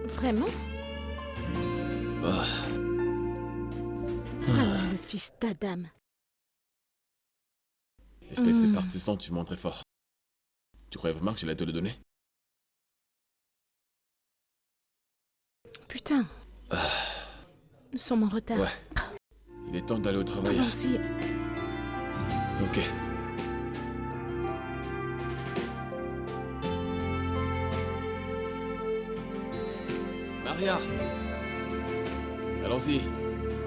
Vraiment? Ah, Vraiment le fils d'Adam. espèce de partisan, tu mens très fort. Tu croyais vraiment que j'allais te le donner? Putain. Nous sommes en retard. Ouais. Il est temps d'aller au travail. Allons-y. Ok. Maria! Allons-y,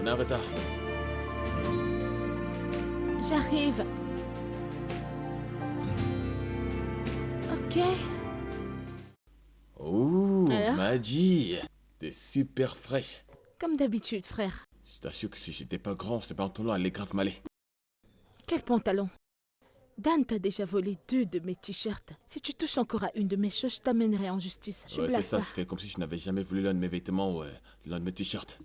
on est en retard. J'arrive. Ok. Oh, Alors? Madji! T'es super fraîche. Comme d'habitude, frère. Je t'assure que si j'étais pas grand, ce pantalon allait grave m'aller. Quel pantalon? Dan t'a déjà volé 2 de mes t-shirts. Si tu touches encore à une de mes choses, je t'amènerai en justice. Je Ouais, c'est blague ça, pas. c'est fait comme si je n'avais jamais voulu l'un de mes vêtements ou l'un de mes t-shirts.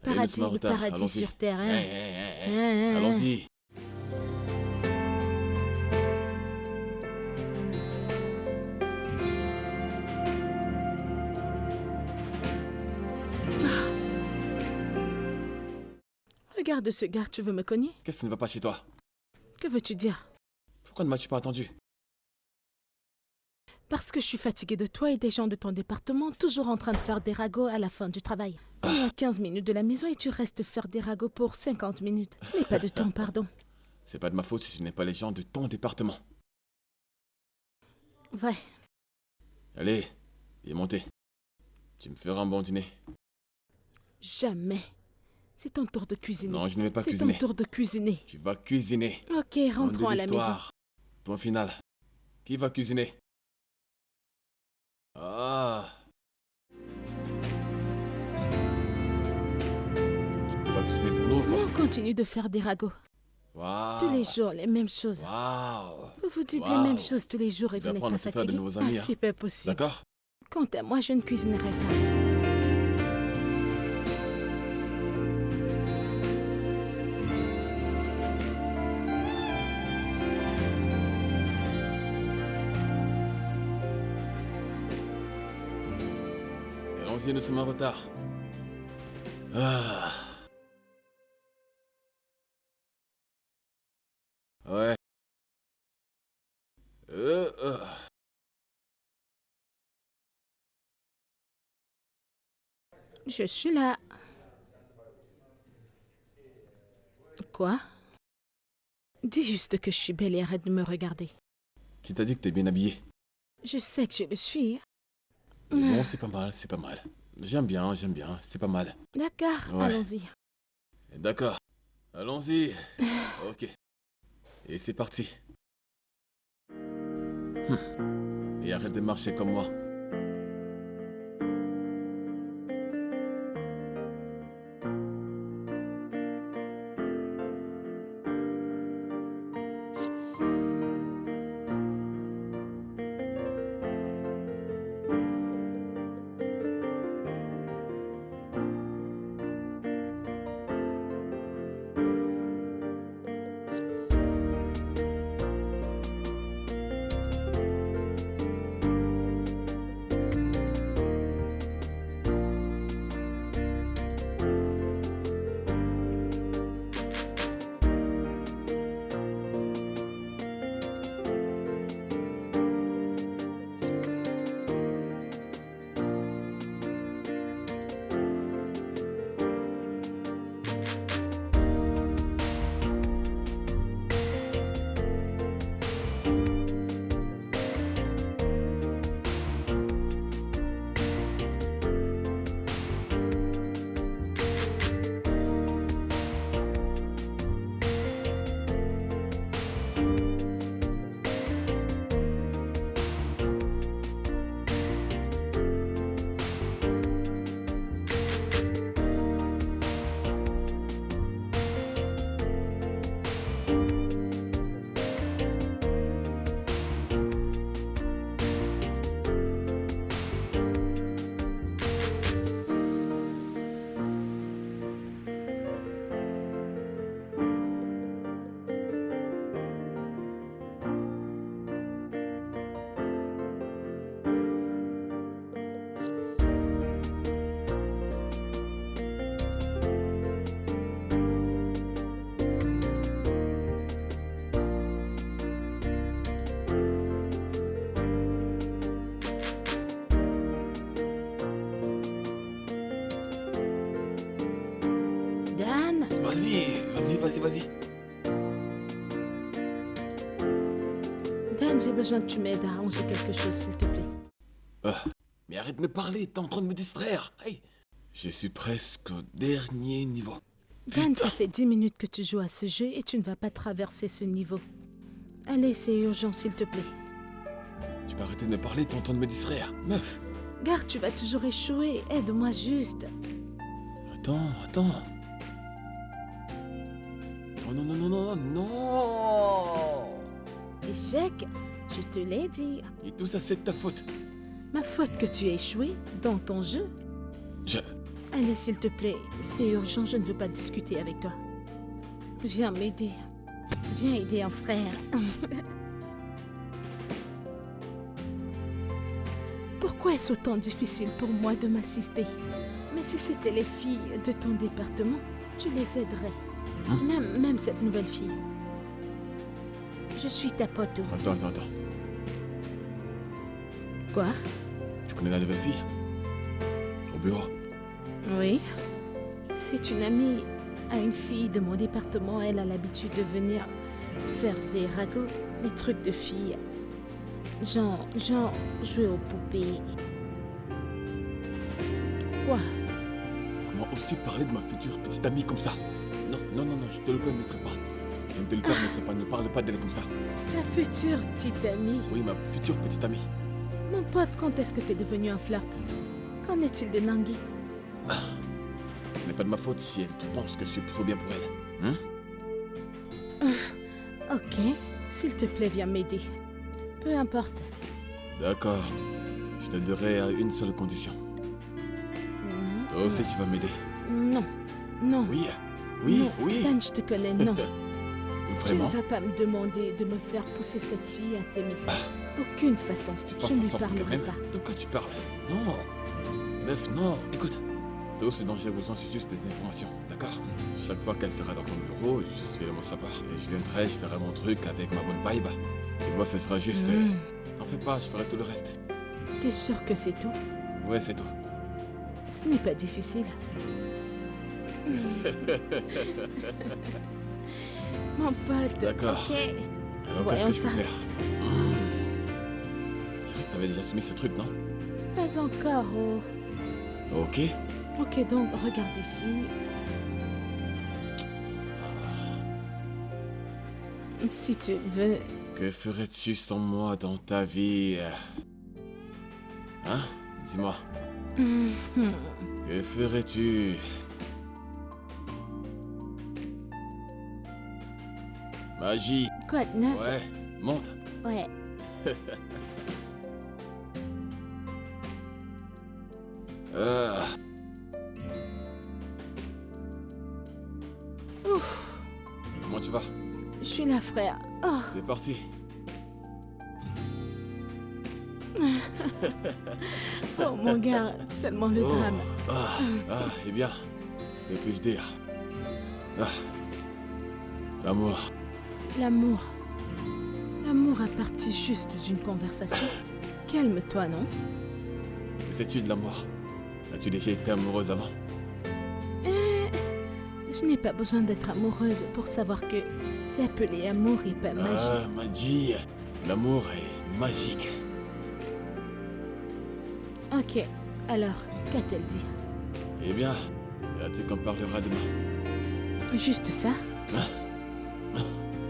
Allez, Paradis, laisse-moi en le retard, paradis allons-y. sur terre, hein. Hey, hey, hey, hey. Hein, hein, Allons-y. Regarde ce gars, tu veux me cogner? Qu'est-ce qui ne va pas chez toi? Que veux-tu dire? Pourquoi ne m'as-tu pas attendu? Parce que je suis fatiguée de toi et des gens de ton département, toujours en train de faire des ragots à la fin du travail. On est à 15 minutes de la maison et tu restes faire des ragots pour 50 minutes. Je n'ai pas de temps, pardon. C'est pas de ma faute si ce n'est pas les gens de ton département. Ouais, Allez, viens monter. Tu me feras un bon dîner. jamais. C'est ton tour de cuisiner. Non, je ne vais pas C'est cuisiner. ton tour de cuisiner. Tu vas cuisiner. Ok, Fin de rentrons à la maison. l'histoire. Point final. Qui va cuisiner? Ah. Tu vas cuisiner pour nous ou Nous, quoi? on continue de faire des ragots. Waouh. Tous les jours, les mêmes choses. Waouh. Vous vous dites les Waouh. mêmes choses tous les jours et Tu vas vous n'êtes apprendre pas à te faire de fatigué. nouveaux amis, hein. C'est pas possible. D'accord? Quant à moi, je ne cuisinerai pas. Allons-y, nous sommes en retard. Ah. Ouais. Euh, euh. Je suis là. Quoi? Dis juste que je suis belle et arrête de me regarder. Qui t'a dit que t'es bien habillé? Je sais que je le suis. Bon, c'est pas mal, c'est pas mal. J'aime bien, c'est pas mal. D'accord, Ouais. allons-y. D'accord. Allons-y. Ok. Et c'est parti. Et arrête de marcher comme moi. Vas-y. Dan, j'ai besoin que tu m'aides à ranger quelque chose, s'il te plaît. Mais arrête de me parler, t'es en train de me distraire. Hey. Je suis presque au dernier niveau. Dan, ça fait 10 minutes que tu joues à ce jeu et tu ne vas pas traverser ce niveau. Allez, c'est urgent, s'il te plaît. Tu peux arrêter de me parler, t'es en train de me distraire. Meuf. Gare, tu vas toujours échouer. Aide-moi juste. Attends. Non. Échec, je te l'ai dit. Et tout ça, c'est de ta faute. Ma faute que tu aies échoué dans ton jeu. Allez, s'il te plaît, c'est urgent, je ne veux pas discuter avec toi. Viens m'aider. Viens aider un frère. Pourquoi est-ce autant difficile pour moi de m'assister? Mais si c'était les filles de ton département, tu les aiderais. Même cette nouvelle fille. Je suis ta pote. Attends. Quoi? Tu connais la nouvelle fille? Au bureau? Oui. C'est une amie à une fille de mon département. Elle a l'habitude de venir faire des ragots, des trucs de filles. Genre jouer aux poupées. Quoi? Comment aussi parler de ma future petite amie comme ça? Non, je te le permettrai pas. Je ne te le permettrai pas, ne parle pas d'elle comme ça. Ta future petite amie? Oui, ma future petite amie. Mon pote, quand est-ce que t'es devenu un flirt? Qu'en est-il de Nangui? Ce n'est pas de ma faute si elle pense que je suis trop bien pour elle. Ok, s'il te plaît, viens m'aider. Peu importe. D'accord. Je t'aiderai à une seule condition. Toi aussi, tu vas m'aider. Non. Oui. Non. Dan, je te connais, non. Vraiment? Tu ne vas pas me demander de me faire pousser cette fille à t'aimer. Aucune façon. Je ne lui parlerai pas. De quoi tu parles? Non. Meuf, non. Écoute. Tout ce dont j'ai besoin, c'est juste des informations, d'accord? Chaque fois qu'elle sera dans ton bureau, je vais le savoir. Et je viendrai, je ferai mon truc avec ma bonne vibe. Tu vois, ce sera juste... T'en fais pas, je ferai tout le reste. T'es sûr que c'est tout? Ouais, c'est tout. Ce n'est pas difficile. Mon pote. D'accord. Ok. Alors, qu'est-ce que je peux faire? T'avais déjà soumis ce truc, non? Pas encore, oh. Ok. Ok, donc, regarde ici. Si tu veux... Que ferais-tu sans moi dans ta vie? Hein? Dis-moi. Que ferais-tu? Magie. Quoi de neuf? Ouais, monte. Ouais. Ouf. Comment tu vas? Je suis là, frère. Oh. C'est parti. Oh mon gars, seulement le drame. Eh bien, que puis-je dire? L'amour. L'amour. L'amour a parti juste d'une conversation. Calme-toi, non? Que sais-tu de l'amour? As-tu déjà été amoureuse avant? Je n'ai pas besoin d'être amoureuse pour savoir que c'est appelé amour et pas magie. Magie. L'amour est magique. Ok, alors, qu'a-t-elle dit? Eh bien, tu qu'on parlera demain. Juste ça?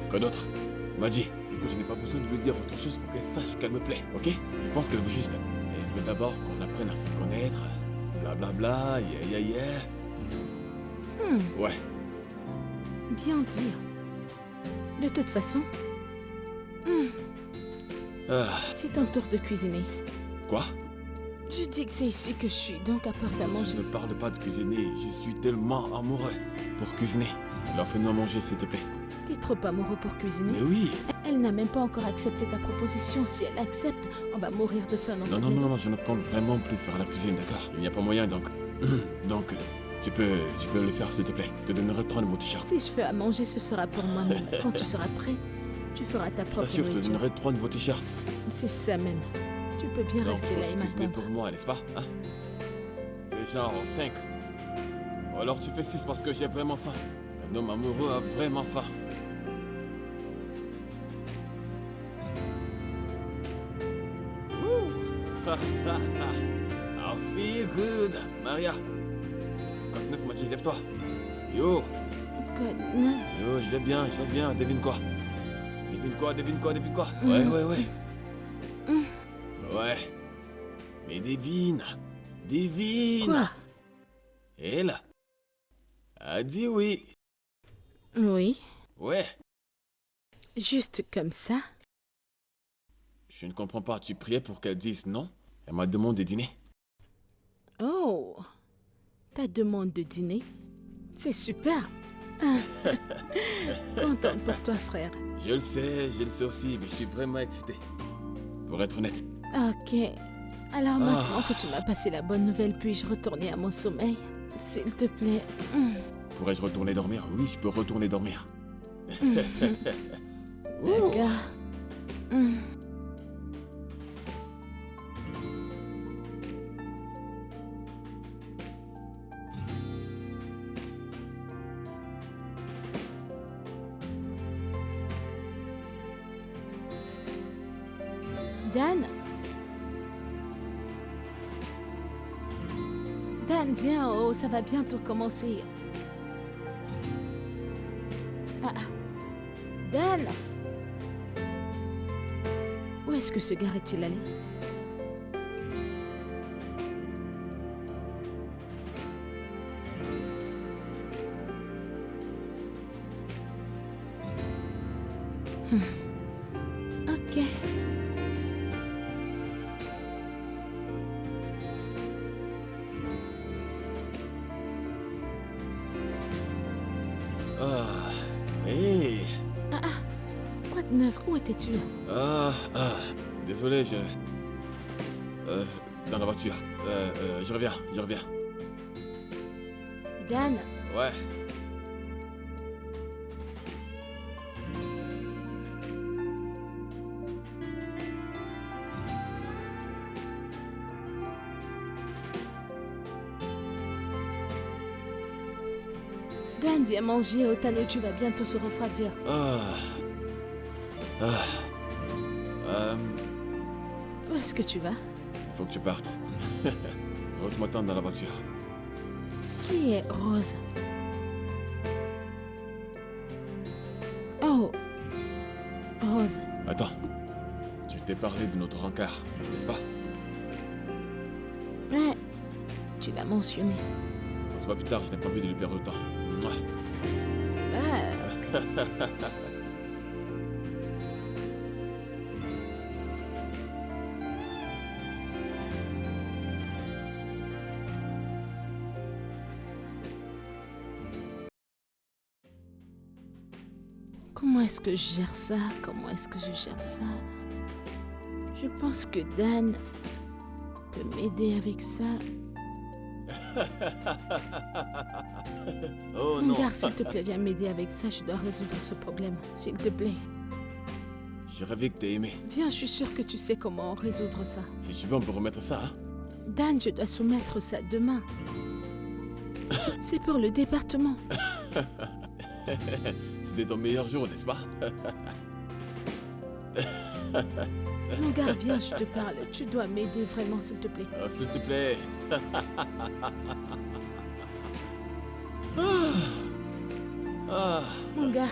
Quoi d'autre? Magie. Écoute, je n'ai pas besoin de lui dire autre chose pour qu'elle sache qu'elle me plaît, ok? Je pense qu'elle veut juste... Elle veut d'abord qu'on apprenne à se connaître. Blablabla, yeah. Ouais. Bien dire. De toute façon... C'est ton tour de cuisiner. Quoi? Je dis que c'est ici que je suis, donc apporte à manger. Je ne parle pas de cuisiner, je suis tellement amoureux pour cuisiner. Alors fais-nous à manger, s'il te plaît. T'es trop amoureux pour cuisiner? Mais oui. Elle n'a même pas encore accepté ta proposition. Si elle accepte, on va mourir de faim dans cette maison. Non, je ne compte vraiment plus faire la cuisine, d'accord? Il n'y a pas moyen, donc... donc, tu peux le faire, s'il te plaît. Je te donnerai 3 nouveaux t-shirts. Si je fais à manger, ce sera pour moi-même. Quand tu seras prêt, tu feras ta propre T'assure, je te nourriture. donnerai 3 nouveaux t-shirts. C'est ça même. Tu peux bien Donc, rester là et faut cuisiner m'attendre. pour moi, n'est-ce pas? Hein? C'est genre 5. Ou alors tu fais 6 parce que j'ai vraiment faim. L'homme amoureux a vraiment faim. Ouh. I feel good. Maria. Code 9 m'a dit, lève-toi. Yo. Code 9. Yo, je vais bien. Devine quoi? Devine quoi? Ouais. Ouais. Mais devine. Quoi? Elle a dit oui. Oui. Ouais. Juste comme ça? Je ne comprends pas. Tu priais pour qu'elle dise non? Elle m'a demandé de dîner. Oh, ta demande de dîner? C'est super. Contente pour toi, frère. Je le sais aussi, mais je suis vraiment excité. Pour être honnête. Ok. Alors maintenant que tu m'as passé la bonne nouvelle, puis-je retourner à mon sommeil? S'il te plaît. Pourrais-je retourner dormir? Oui, je peux retourner dormir. D'accord. Dan? Dan, viens, oh, ça va bientôt commencer. Dan? Où est-ce que ce gars est-il allé? Ok. Hey. Quoi de neuf? Où étais-tu? Désolé, dans la voiture. Je reviens. Dan? Ouais. Dan, viens manger au Tano, tu vas bientôt se refroidir. Où est-ce que tu vas? Il faut que tu partes. Rose m'attend dans la voiture. Qui est Rose? Oh, Rose. Attends. Tu t'es parlé de notre rencard, n'est-ce pas? Mais tu l'as mentionné. On se voit plus tard, je n'ai pas envie de lui perdre le temps. Mouah. Comment est-ce que je gère ça? Je pense que Dan peut m'aider avec ça. Oh Mon non. gars, s'il te plaît, viens m'aider avec ça. Je dois résoudre ce problème. S'il te plaît. J'ai rêvé que t'aies aimé. Viens, je suis sûre que tu sais comment résoudre ça. Si tu veux, on peut remettre ça, hein? Dan, je dois soumettre ça demain. C'est pour le département. C'était ton meilleur jour, n'est-ce pas? Mon gars, viens, je te parle. Tu dois m'aider vraiment, s'il te plaît. Oh, s'il te plaît. Mon gars.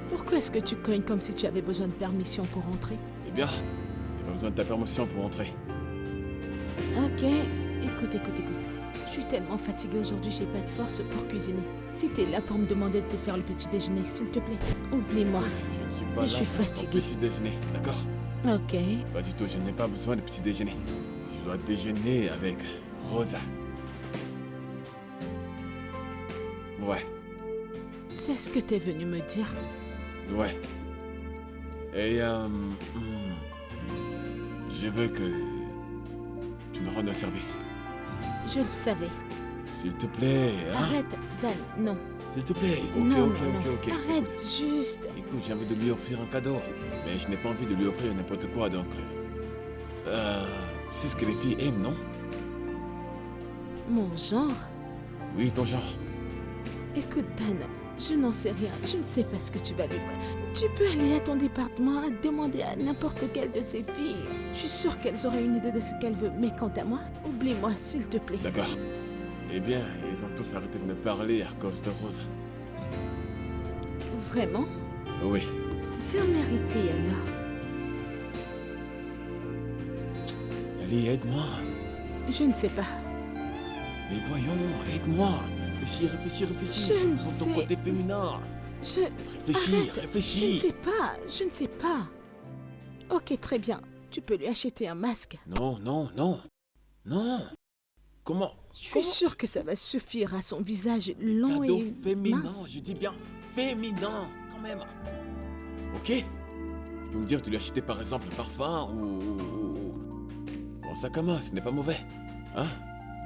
Pourquoi est-ce que tu cognes comme si tu avais besoin de permission pour entrer? Eh bien, j'ai pas besoin de ta permission pour entrer. Ok, écoute. Je suis tellement fatiguée aujourd'hui, j'ai pas de force pour cuisiner. Si t'es là pour me demander de te faire le petit déjeuner, s'il te plaît, oublie-moi. Je ne suis pas là Je suis pour ton fatiguée. petit déjeuner, d'accord? Ok. Pas du tout, je n'ai pas besoin de petit déjeuner. Je dois déjeuner avec Rosa. Ouais, C'est ce que t'es venu me dire. ouais. Et je veux que tu me rendes un service. Je le savais. S'il te plaît, hein? Arrête, Dan, non. S'il te plaît. Ok, non, ok, non, ok, non. ok. Arrête, juste. Écoute, j'ai envie de lui offrir un cadeau. Mais je n'ai pas envie de lui offrir n'importe quoi, donc... c'est ce que les filles aiment, non? Mon genre? Oui, ton genre. Écoute, Dan, je n'en sais rien. Je ne sais pas ce que tu vas lui... Tu peux aller à ton département, demander à n'importe quelle de ces filles. Je suis sûre qu'elles auraient une idée de ce qu'elles veulent. Mais quant à moi, oublie-moi, s'il te plaît. D'accord. Eh bien, ils ont tous arrêté de me parler à cause de Rose. Vraiment? Oui. Bien mérité, alors. Allez, aide-moi. Je ne sais pas. Mais voyons, aide-moi. Réfléchis, réfléchis, réfléchis. Je ne Prends ton sais- côté féminin. Je... Réfléchis, Arrête. Je ne réfléchis. sais pas. Je ne sais pas. Ok, très bien. Tu peux lui acheter un masque. Non, non, non. Non. Comment? Je suis sûre que ça va suffire à son visage long Cadeau et féminin, mince. je dis bien féminin, quand même. Ok? Tu peux me dire, tu lui as acheté par exemple un parfum ou un sac à main, ce n'est pas mauvais. Hein?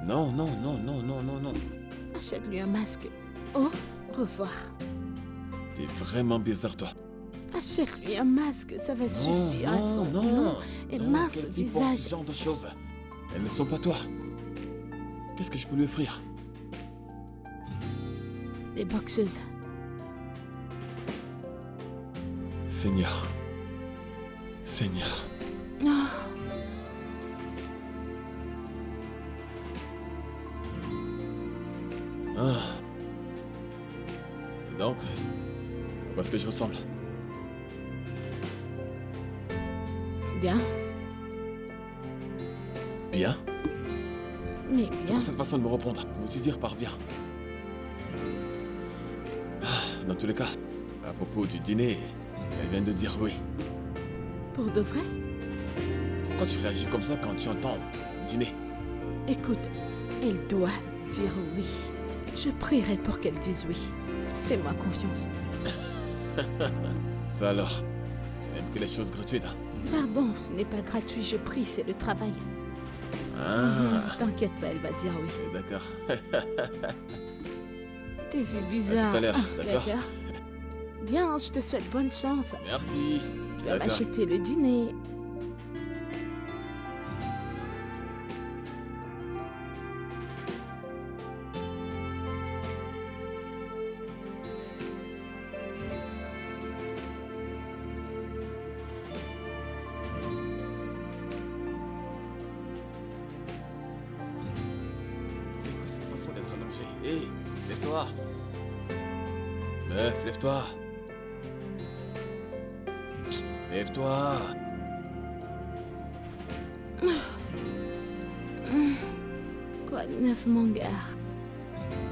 Non, non, non, non, non, non, non. Achète-lui un masque. Au revoir. T'es vraiment bizarre, toi. Achète-lui un masque, ça va Non, suffire à son non, long non. et Non, mince quelle fille porte visage. ce genre de choses. Elles ne sont pas toi. Qu'est-ce que je peux lui offrir? Des boxeuses. Seigneur. Seigneur. Oh, Ah. Donc, à quoi est-ce que je ressemble? bien. Bien? Mais C'est bien. pour cette façon de me reprendre. Que veux-tu dire par bien? Dans tous les cas, à propos du dîner, elle vient de dire oui. Pour de vrai? Pourquoi tu réagis comme ça quand tu entends dîner? Écoute, elle doit dire oui. Je prierai pour qu'elle dise oui. Fais-moi confiance. Ça alors, tu n'aimes que les choses gratuites, hein? Pardon, ce n'est pas gratuit, je prie, c'est le travail. Ah, T'inquiète pas, elle va dire oui. d'accord. T'es si bizarre. tout à l'heure, Ah, d'accord. Bien, je te souhaite bonne chance. Merci. Tu vas D'accord. m'acheter le dîner. C'est quoi cette façon d'être allongé? Hé, lève-toi. Meuf, lève-toi. Lève-toi. Quoi de neuf, mon gars?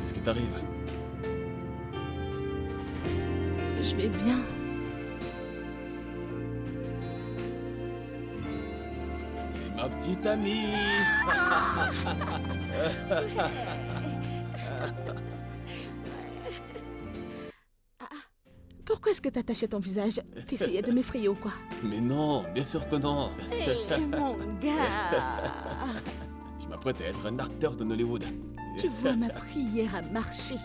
Qu'est-ce qui t'arrive? Je vais bien. C'est ma petite amie. Pourquoi est-ce que t'attachais ton visage? T'essayais de m'effrayer ou quoi? Mais non, bien sûr que non. Hé, mon gars! Je m'apprête à être un acteur de Hollywood. Tu vois, ma prière a marché.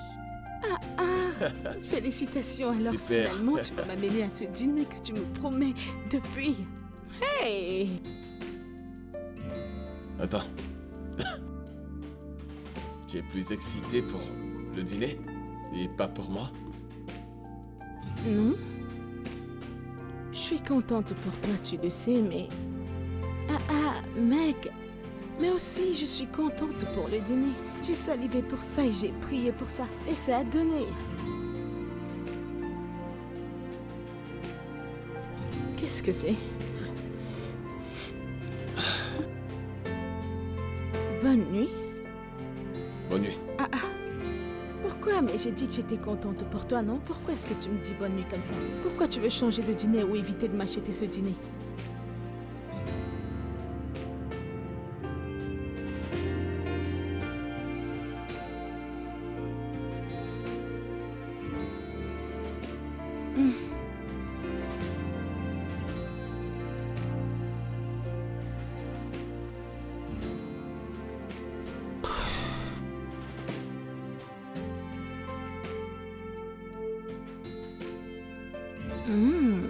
Félicitations, alors Super. finalement tu vas m'amener à ce dîner que tu me promets depuis. Hey! Attends. Tu es plus excité pour le dîner et pas pour moi? Non? Je suis contente pour toi, tu le sais, mais... mec! Mais aussi, je suis contente pour le dîner. J'ai salivé pour ça et j'ai prié pour ça. Et ça a donné. Qu'est-ce que c'est? Bonne nuit. Bonne nuit. Pourquoi? Mais j'ai dit que j'étais contente pour toi, non? Pourquoi est-ce que tu me dis bonne nuit comme ça? Pourquoi tu veux changer de dîner ou éviter de m'acheter ce dîner? Hmm.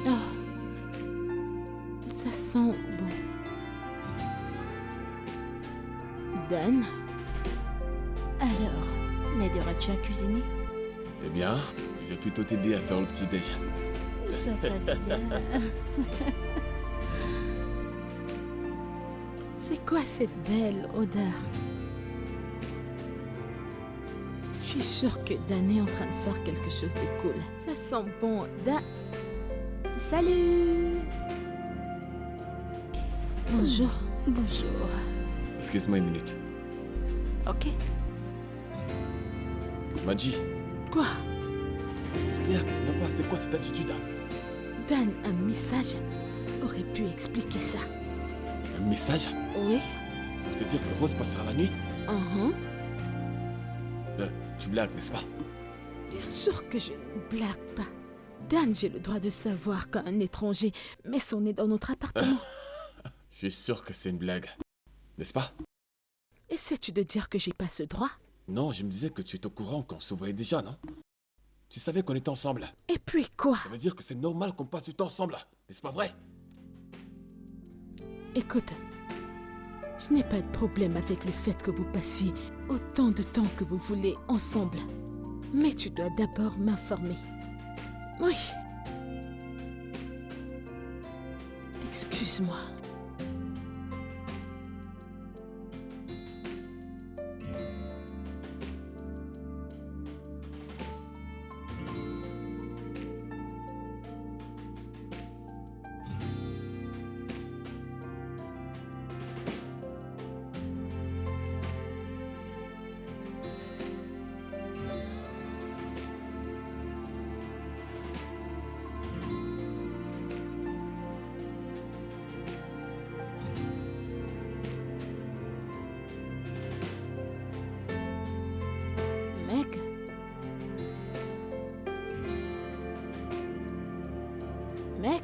Ah, ça sent bon. Dan, Alors, m'aideras-tu à cuisiner? Eh bien, je vais plutôt t'aider à faire le petit-déj. Sois pas bizarre. c'est quoi cette belle odeur? Je suis sûre que Dan est en train de faire quelque chose de cool. Ça sent bon. Salut! Bonjour. Bonjour. Excuse-moi une minute. Ok. Madji, Quoi? qu'est-ce qu'il y a? Qu'est-ce qui va pas? C'est quoi cette attitude là? Dan, un message aurait pu expliquer ça. Un message Oui? pour te dire que Rose passera la nuit? Uh-huh. Tu blagues, n'est-ce pas? Bien sûr que je ne blague pas. Dan, j'ai le droit de savoir quand un étranger met son nez dans notre appartement. Je suis sûr que c'est une blague. N'est-ce pas? Essaies-tu de dire que j'ai pas ce droit? Non, je me disais que tu étais au courant qu'on se voyait déjà, non? Tu savais qu'on était ensemble. Et puis quoi? Ça veut dire que c'est normal qu'on passe du temps ensemble. N'est-ce pas vrai? Écoute, je n'ai pas de problème avec le fait que vous passiez autant de temps que vous voulez ensemble. Mais tu dois d'abord m'informer. Oui. Excuse-moi. Meg? Meg?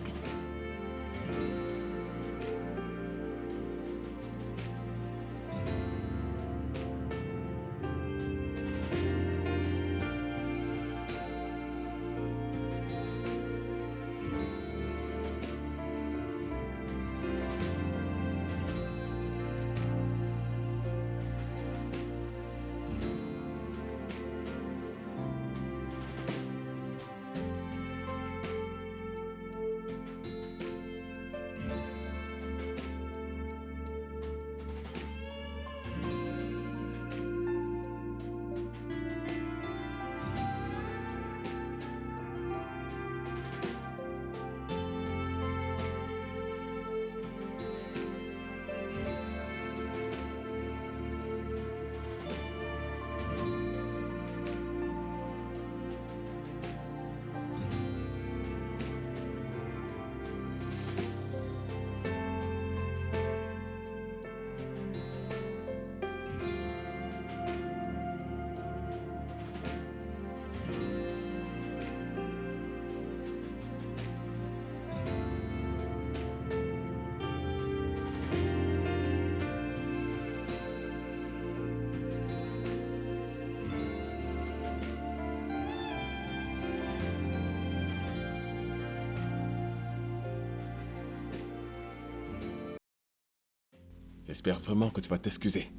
J'espère vraiment que tu vas t'excuser.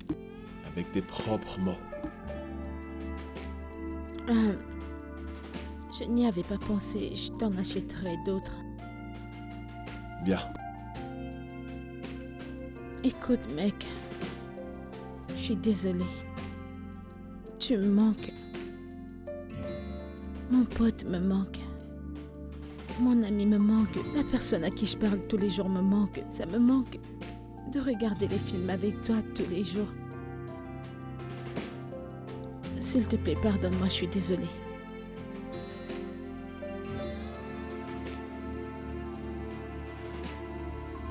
Avec tes propres mots. Je n'y avais pas pensé. Je t'en achèterai d'autres. Bien. Écoute, mec. Je suis désolée. Tu me manques. Mon pote me manque. Mon ami me manque. La personne à qui je parle tous les jours me manque. Ça me manque de regarder les films avec toi tous les jours. S'il te plaît, pardonne-moi, je suis désolée.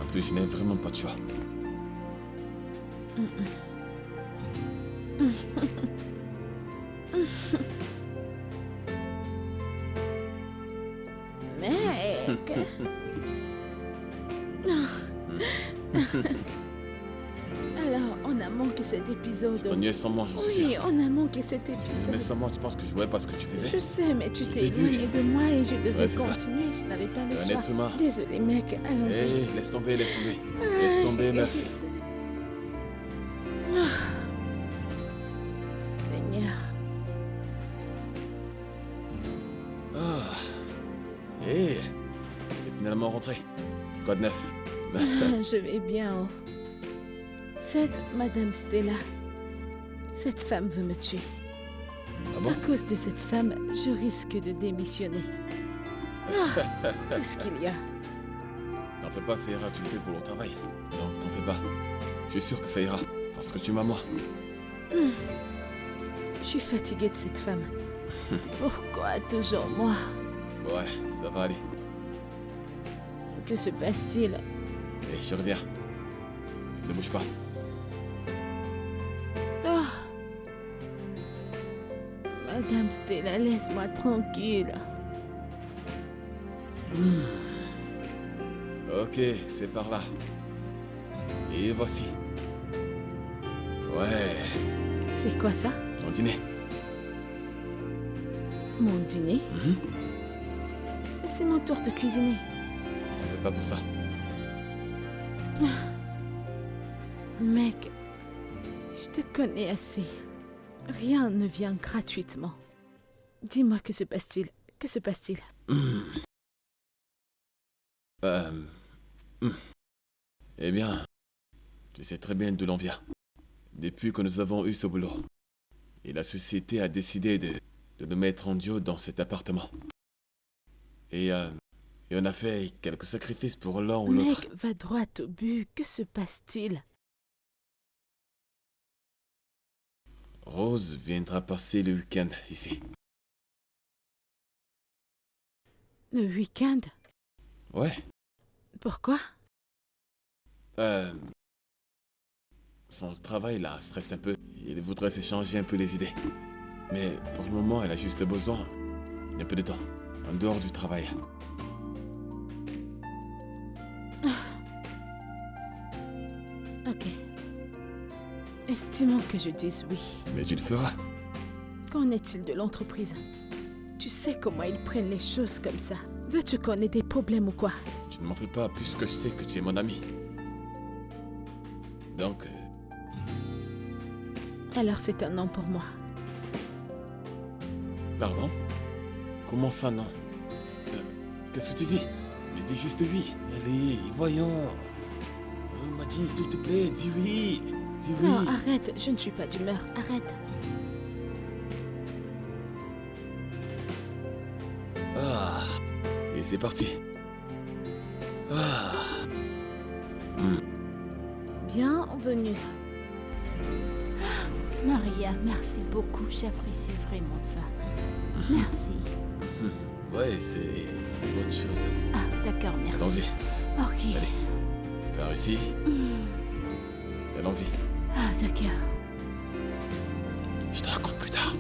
En plus, je n'ai vraiment pas de choix. Mec. Alors, on a manqué cet épisode. T'ennuyais sans moi, j'en suis Oui, sûr. on a manqué cet Mais épisode. sans moi, tu penses que je voyais pas ce que tu faisais? Je sais, mais tu Je t'es t'ai vu. éloigné de moi et je devais Ouais, c'est ça. continuer. Je n'avais pas le T'es un choix. être humain. Désolé, mec. Allons-y. Hé, laisse tomber, laisse tomber. Laisse tomber, meuf. Seigneur. Ah. Hé, t'es finalement rentré. Quoi de neuf? Je vais bien. Oh. Cette Madame Stella, cette femme veut me tuer. Ah bon? À cause de cette femme, je risque de démissionner. Ah, qu'est-ce qu'il y a? T'en fais pas, ça ira, tu le fais pour le travail. Non, t'en fais pas. Je suis sûr que ça ira. Parce que tu m'as moi. Je suis fatiguée de cette femme. Pourquoi toujours moi? Ouais, ça va aller. Que se passe-t-il? Et je reviens. Ne bouge pas. Oh. Madame Stella, laisse-moi tranquille. Ok, c'est par là. Et voici. Ouais, C'est quoi ça? ton dîner. Mon dîner? C'est mon tour de cuisiner. T'en fais pas pour ça. Mec, je te connais assez. Rien ne vient gratuitement. Dis-moi, que se passe-t-il? Que se passe-t-il? Eh bien, tu sais très bien d'où l'on vient. Depuis que nous avons eu ce boulot. Et la société a décidé de nous mettre en duo dans cet appartement. Et on a fait quelques sacrifices pour l'un ou l'autre. Mec, va droit au but. Que se passe-t-il? Rose viendra passer le week-end ici. Le week-end? Ouais. Pourquoi? Son travail la stresse un peu. Il voudrait s'échanger un peu les idées. Mais pour le moment, elle a juste besoin d'un peu de temps, en dehors du travail. Ok. Estimons que je dise oui. Mais tu le feras. Qu'en est-il de l'entreprise? Tu sais comment ils prennent les choses comme ça. Veux-tu qu'on ait des problèmes ou quoi? Tu ne m'en fais pas puisque je sais que tu es mon ami. Donc, Alors c'est un non pour moi. pardon? Comment ça, non? Qu'est-ce que tu dis? Mais dis juste oui. Allez, voyons. Oh, Madji, s'il te plaît, dis oui. Dis oui. Non, arrête, je ne suis pas d'humeur. Arrête. Ah. Et c'est parti. Ah. Bienvenue. Maria, merci beaucoup. J'apprécie vraiment ça. Merci. Ouais, c'est une bonne chose. Ah, d'accord, merci. Allons-y. Ok. Allez. Par ici. Allons-y. Ah, d'accord. Je te raconte plus tard.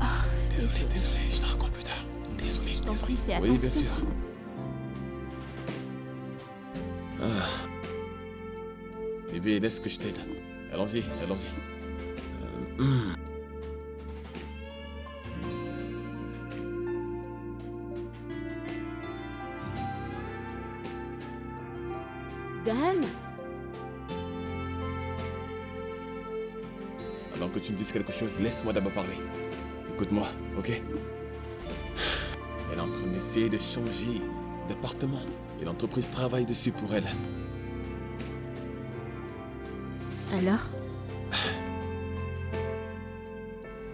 Ah, Désolé, désolé, je te raconte plus tard. Désolé, Je t'en prie, fais Oui, bien attention. sûr. Ah. Bébé, laisse que je t'aide. Allons-y, allons-y. Dan? Avant que tu me dises quelque chose, laisse-moi d'abord parler. Écoute-moi, ok? Elle est en train d'essayer de changer d'appartement. Et l'entreprise travaille dessus pour elle. Alors?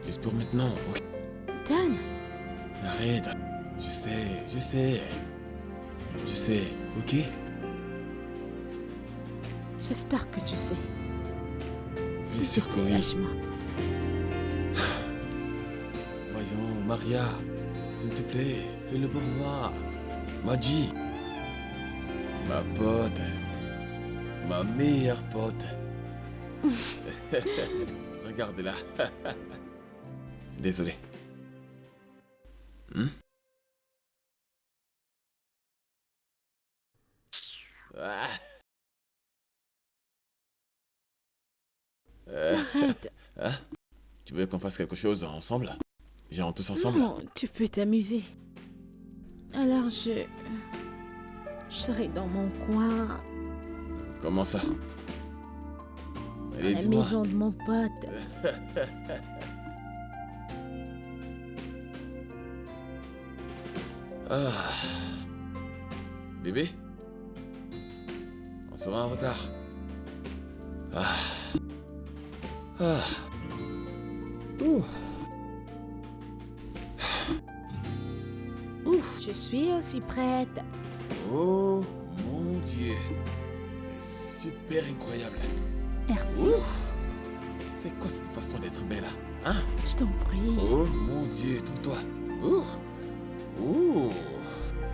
Juste pour maintenant, ok? Dan? Arrête. Je sais, je sais. Je sais, ok? J'espère que tu sais. Bien sûr que oui. Lâche-moi. Voyons, Maria, s'il te plaît, fais-le pour moi. Madji, ma pote, ma meilleure pote. Regarde-la. Désolé. Ah. Arrête. Hein? Tu veux qu'on fasse quelque chose ensemble? Genre tous ensemble? Non, tu peux t'amuser. Alors je serai dans mon coin, Comment ça? à Allez, la dis-moi. maison de mon pote. Ah. Bébé? On sera en retard. Ah. Ah. Ouh. Je suis aussi prête. Oh mon Dieu. C'est super incroyable. Merci. Ouh. C'est quoi cette façon d'être belle là? Hein? Je t'en prie. Oh mon Dieu, trouve-toi. Ouh. Ouh.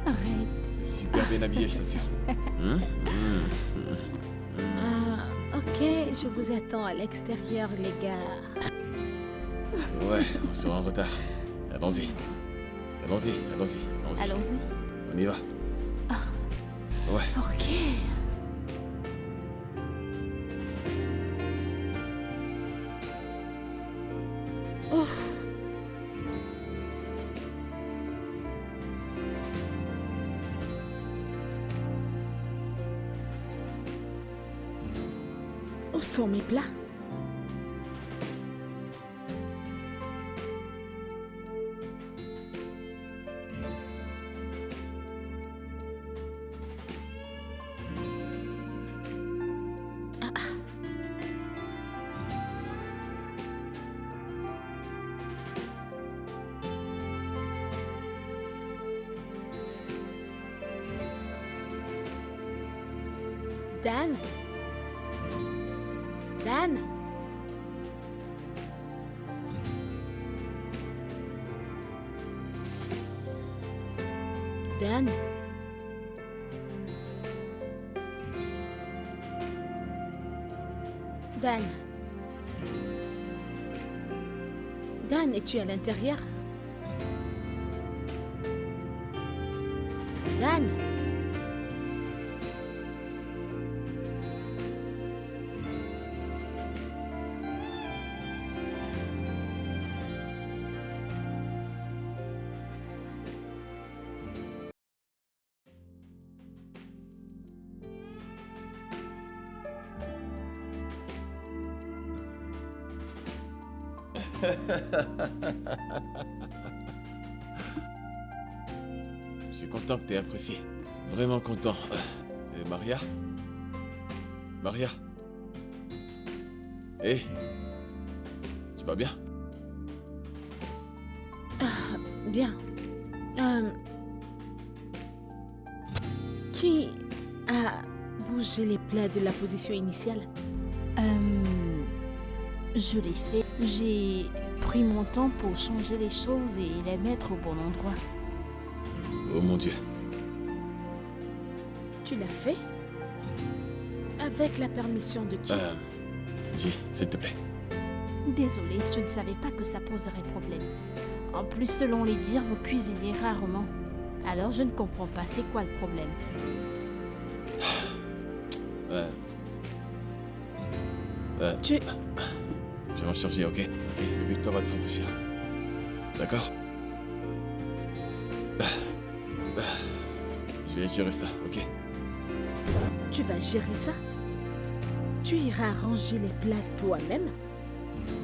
Arrête. Super bien habillé, je t'assure. Ah, ok, je vous attends à l'extérieur, les gars. Ouais, on sera en retard. Allons-y. Allons-y, allons-y, allons-y. Allons-y. On y va. Ouais. Ok. Oh, où sont mes plats? Dan? Dan? Dan? Dan? Dan, es-tu à l'intérieur? Dan? Je suis content que tu aies apprécié. Vraiment content. Et Maria? Maria? Hé? Tu vas bien? Bien. Qui a bougé les plats de la position initiale? Je l'ai fait. J'ai pris mon temps pour changer les choses et les mettre au bon endroit. Oh mon Dieu. Tu l'as fait? Avec la permission de qui? J, s'il te plaît. Désolée, je ne savais pas que ça poserait problème. En plus, selon les dires, vous cuisinez rarement. Alors je ne comprends pas, c'est quoi le problème? Tu... Je vais m'en charger, ok? Et bébé, toi va te réfléchir. D'accord? Je vais gérer ça, ok? Tu vas gérer ça? Tu iras ranger les plats toi-même?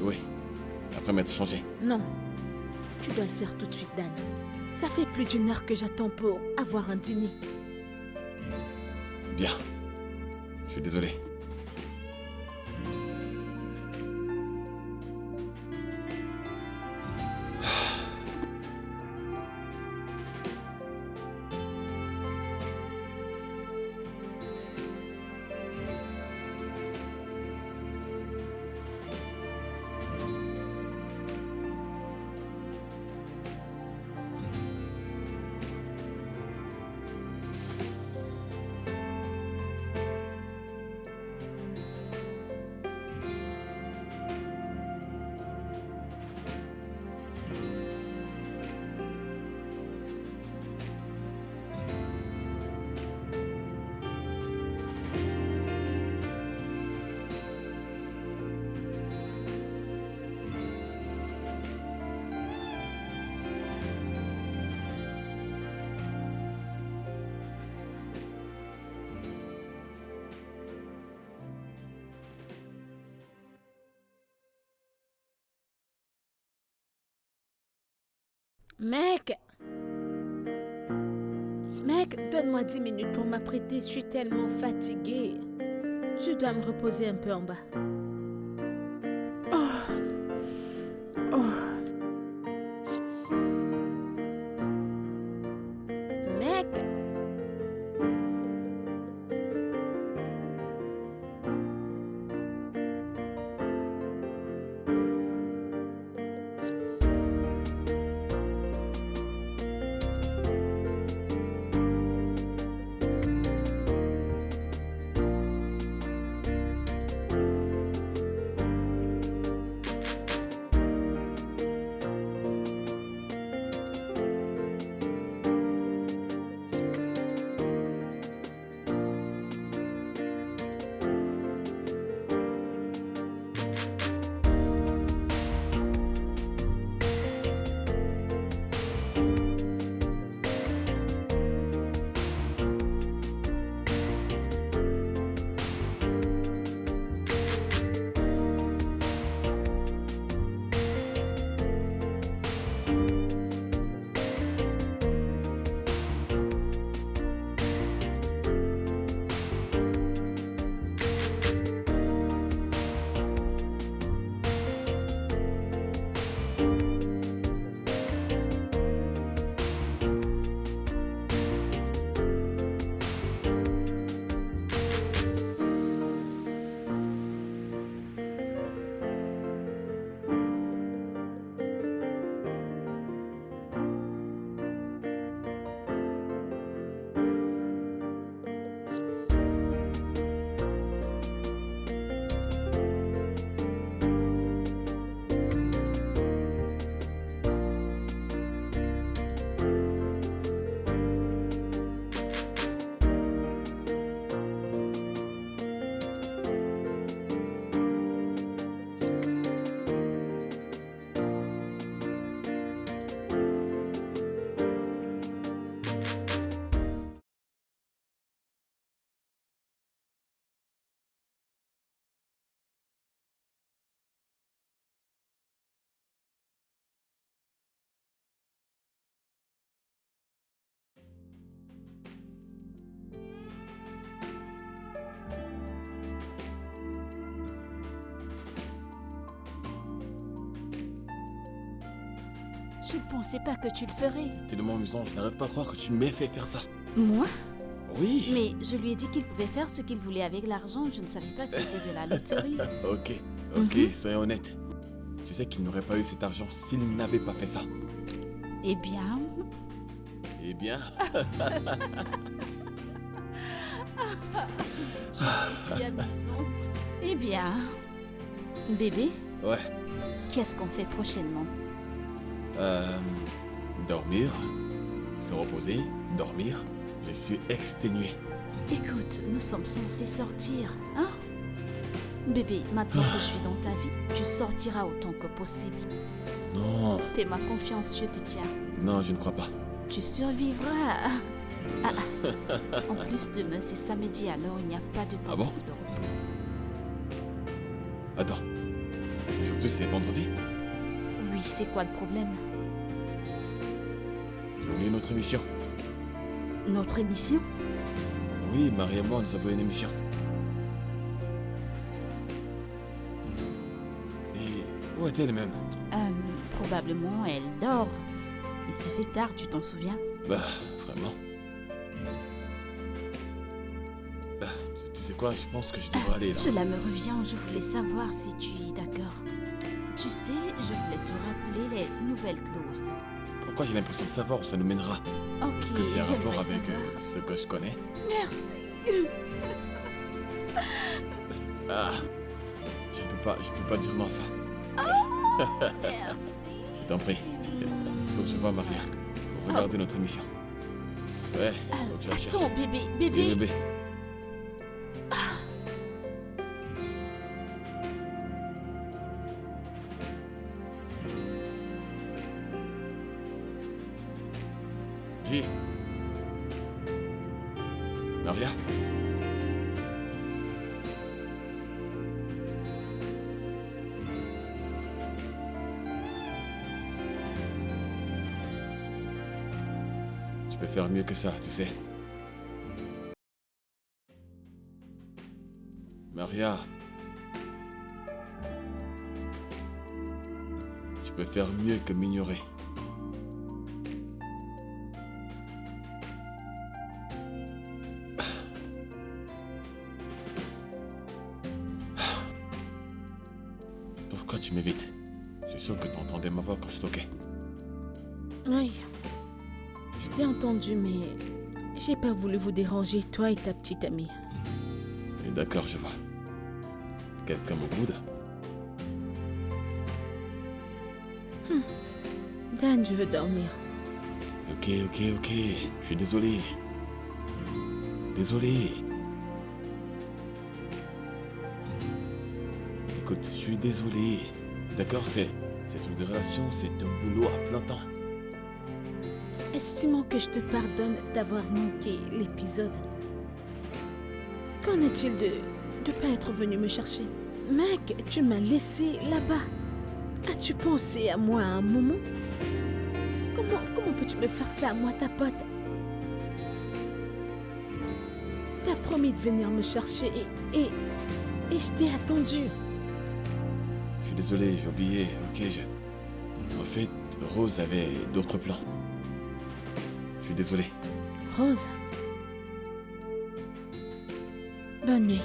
Oui. Après m'être changé. Non. Tu dois le faire tout de suite, Dan. Ça fait plus d'une heure que j'attends pour avoir un dîner. Bien. Je suis désolé. Mec! Mec, donne-moi 10 minutes pour m'apprêter, je suis tellement fatiguée. Je dois me reposer un peu en bas. Oh. Mec! Je ne pensais pas que tu le ferais. Tellement amusant, je n'arrive pas à croire que tu m'aies fait faire ça. Moi? Oui. Mais je lui ai dit qu'il pouvait faire ce qu'il voulait avec l'argent. Je ne savais pas que c'était de la loterie. Ok, soyons honnêtes. Tu sais qu'il n'aurait pas eu cet argent s'il n'avait pas fait ça. Eh bien... Eh bien... C'est si amusant. Eh bien... Bébé, Ouais. qu'est-ce qu'on fait prochainement? Dormir, se reposer, dormir. Je suis exténué. Écoute, nous sommes censés sortir, hein? Bébé, maintenant que je suis dans ta vie, tu sortiras autant que possible. Non, Fais-moi confiance, je te tiens. non, je ne crois pas. Tu survivras. En plus, demain, c'est samedi, alors il n'y a pas de temps Ah bon? de repos. Attends. Aujourd'hui, c'est vendredi. Oui, c'est quoi le problème? J'ai oublié notre émission. Notre émission? Oui, Marie et moi, nous avons une émission. Et où est-elle même? Probablement, elle dort. Il se fait tard, tu t'en souviens? Bah, vraiment. Bah, tu sais quoi, je pense que je devrais aller là. Cela me revient, je voulais savoir si tu es d'accord. Tu sais, je voulais te rappeler les nouvelles clauses. Pourquoi j'ai l'impression de savoir où ça nous mènera? Ok, Est-ce que c'est un rapport j'aimerais avec savoir. ce que je connais? Merci. Ah, je ne peux pas dire non à ça. Merci. Je t'en prie. Faut que je voie Maria pour regarder notre émission. Ouais, faut que je la cherche. Attends, bébé, Oui, bébé. bébé. J. Maria. peux faire mieux que ça, tu sais. Maria. Tu peux faire mieux que m'ignorer. Pourquoi tu m'évites? Je suis sûr que tu entendais ma voix quand je toquais. Oui. Je t'ai entendu, mais j'ai pas voulu vous déranger, toi et ta petite amie. Et d'accord, je vois. Quelqu'un me boude? Dan, je veux dormir. Ok. Je suis désolé. Désolé. Écoute, je suis désolé. D'accord, c'est une relation, c'est un boulot à plein temps. Estimons que je te pardonne d'avoir manqué l'épisode. Qu'en est-il de pas être venu me chercher? Mec, tu m'as laissé là-bas. As-tu pensé à moi à un moment? Comment peux-tu me faire ça à moi, ta pote? T'as promis de venir me chercher et je t'ai attendu. Je suis désolé, j'ai oublié. Ok, En fait, Rose avait d'autres plans. Je suis désolé. Rose. Bonne nuit.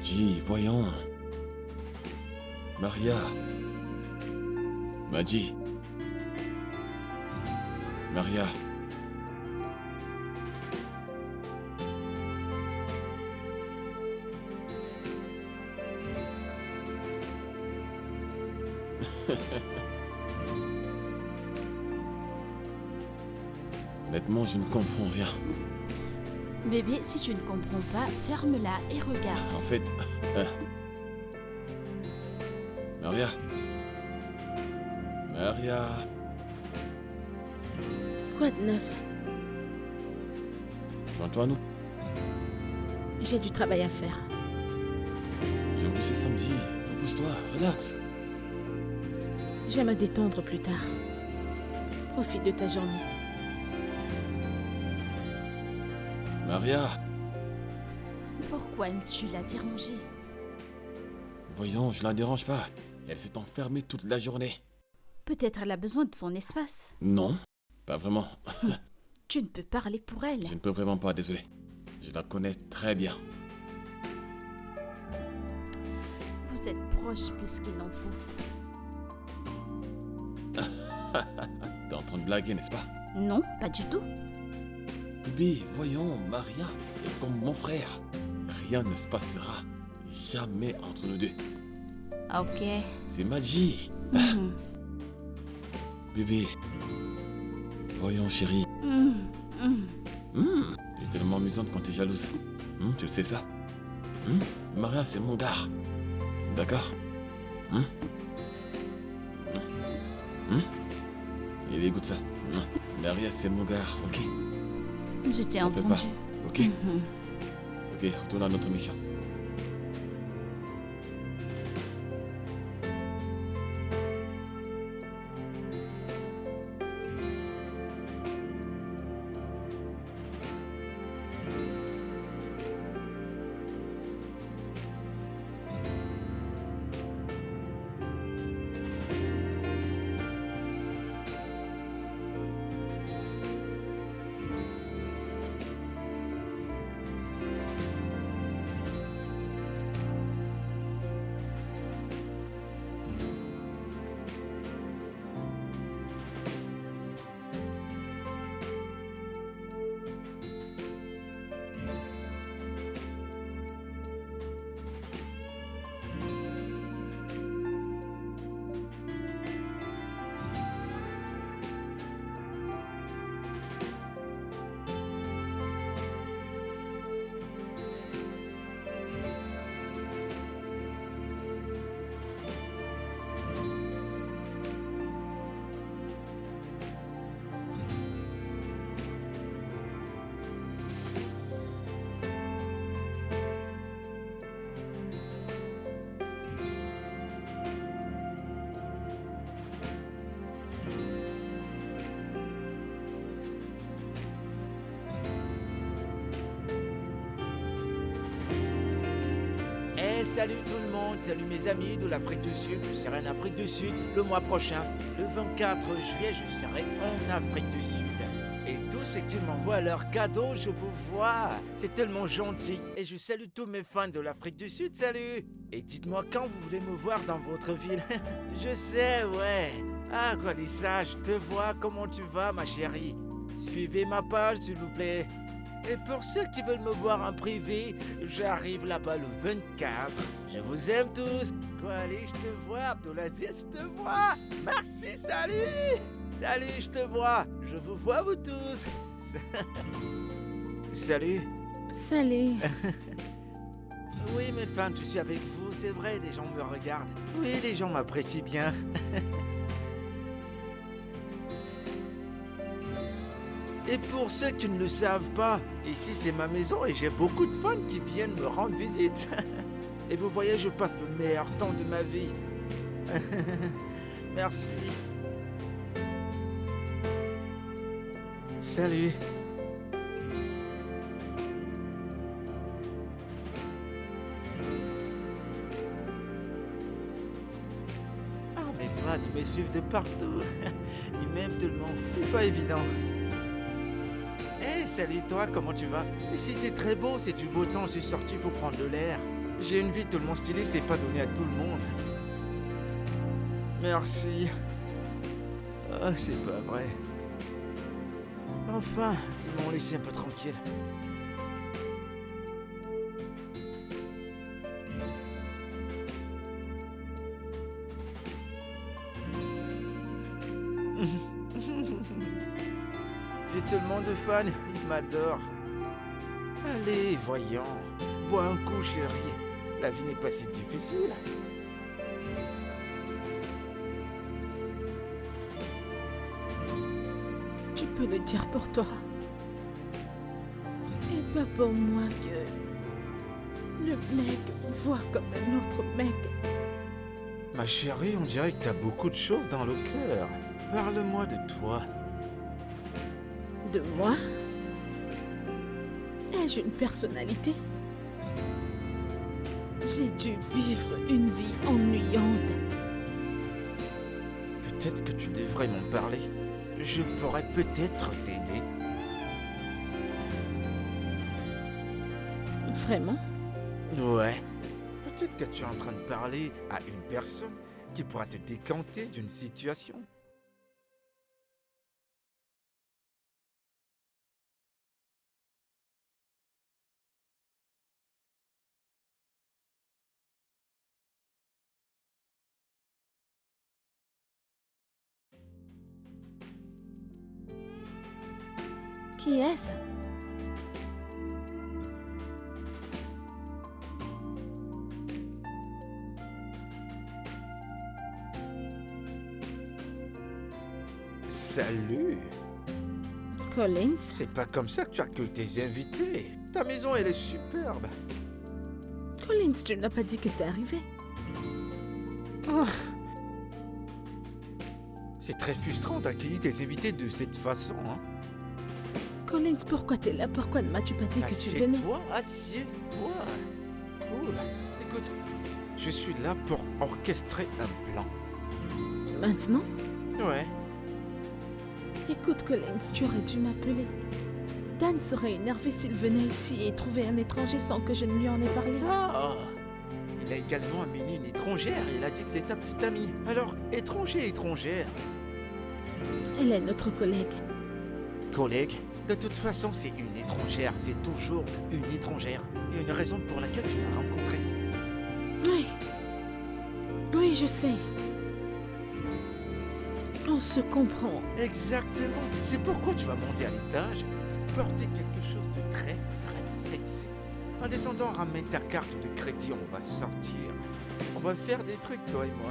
J, voyons. Maria. Maji. Maria. Honnêtement, je ne comprends rien. Bébé, si tu ne comprends pas, ferme-la et regarde. En fait... Maria. Maria. Quoi de neuf? Joins-toi à nous. J'ai du travail à faire. Aujourd'hui c'est samedi. Repose-toi, relax. Je vais me détendre plus tard. Profite de ta journée. Maria. Pourquoi aimes-tu la déranger? Voyons, je la dérange pas. Elle s'est enfermée toute la journée. Peut-être elle a besoin de son espace. Non, pas vraiment. Tu ne peux parler pour elle. Je ne peux vraiment pas, désolé. Je la connais très bien. Vous êtes proches plus qu'il n'en faut. T'es en train de blaguer, n'est-ce pas? Non, pas du tout. Bébé, voyons, Maria est comme mon frère. Rien ne se passera jamais entre nous deux. Ok. C'est magie. Mhm. Bébé. Voyons, chérie. Mhm. T'es tellement amusante quand t'es jalouse. Tu le sais ça? Maria, c'est mon gars. D'accord? Il écoute ça. Maria, c'est mon gars, ok? Je t'ai T'en fais entendu. pas, ok? Mhm. Ok, retourne à notre mission. Salut tout le monde, salut mes amis de l'Afrique du Sud. Je serai en Afrique du Sud le mois prochain. Le 24 juillet, je serai en Afrique du Sud. Et tous ceux qui m'envoient leurs cadeaux, je vous vois. C'est tellement gentil. Et je salue tous mes fans de l'Afrique du Sud, salut. Et dites-moi quand vous voulez me voir dans votre ville. Je sais, ouais. Ah, Gwalissa, je te vois. Comment tu vas, ma chérie? Suivez ma page, s'il vous plaît. Et pour ceux qui veulent me voir en privé, j'arrive là-bas le 24. Je vous aime tous. Allez, je te vois, Abdelaziz, je te vois. Merci, salut. Salut, je te vois. Je vous vois, vous tous. Salut. Salut. Oui, mes fans, je suis avec vous. C'est vrai, des gens me regardent. Oui, les gens m'apprécient bien. Et pour ceux qui ne le savent pas, ici c'est ma maison et j'ai beaucoup de fans qui viennent me rendre visite. Et vous voyez, je passe le meilleur temps de ma vie. Merci. Salut. Ah, mes fans, ils me suivent de partout. Ils m'aiment tout le monde. C'est pas évident. Hey, salut toi, comment tu vas? Ici c'est très beau, c'est du beau temps, je suis sorti pour prendre de l'air. J'ai une vie tellement stylée, c'est pas donné à tout le monde. Merci. Ah, c'est pas vrai. Enfin, ils m'ont laissé un peu tranquille. J'ai tellement de fans, ils m'adorent. Allez, voyons, bois un coup, chérie. La vie n'est pas si difficile. Tu peux le dire pour toi. Et pas pour moi que le mec voit comme un autre mec. Ma chérie, on dirait que t'as beaucoup de choses dans le cœur. Parle-moi de toi. De moi? Ai-je une personnalité? J'ai dû vivre une vie ennuyante. Peut-être que tu devrais m'en parler. Je pourrais peut-être t'aider. Vraiment? Ouais. Peut-être que tu es en train de parler à une personne qui pourra te décanter d'une situation. Qui est-ce? Salut! Collins? C'est pas comme ça que tu accueilles tes invités. Ta maison, elle est superbe. Collins, tu n'as pas dit que t'es arrivé. C'est très frustrant d'accueillir tes invités de cette façon, hein. Collins, pourquoi t'es là? Pourquoi ne m'as-tu pas dit que tu venais? Assieds-toi. Cool. Écoute, je suis là pour orchestrer un plan. Maintenant? Ouais. Écoute, Collins, tu aurais dû m'appeler. Dan serait énervé s'il venait ici et trouvait un étranger sans que je ne lui en ai parlé. Ah! Il a également amené une étrangère et il a dit que c'est ta petite amie. Alors, étranger, étrangère. Elle est notre collègue. Collègue, de toute façon, c'est une étrangère. C'est toujours une étrangère. Il y a une raison pour laquelle tu l'as rencontrée. Oui. Oui, je sais. On se comprend. Exactement. C'est pourquoi tu vas monter à l'étage, porter quelque chose de très, très sexy. En descendant, ramène ta carte de crédit, on va sortir. On va faire des trucs, toi et moi.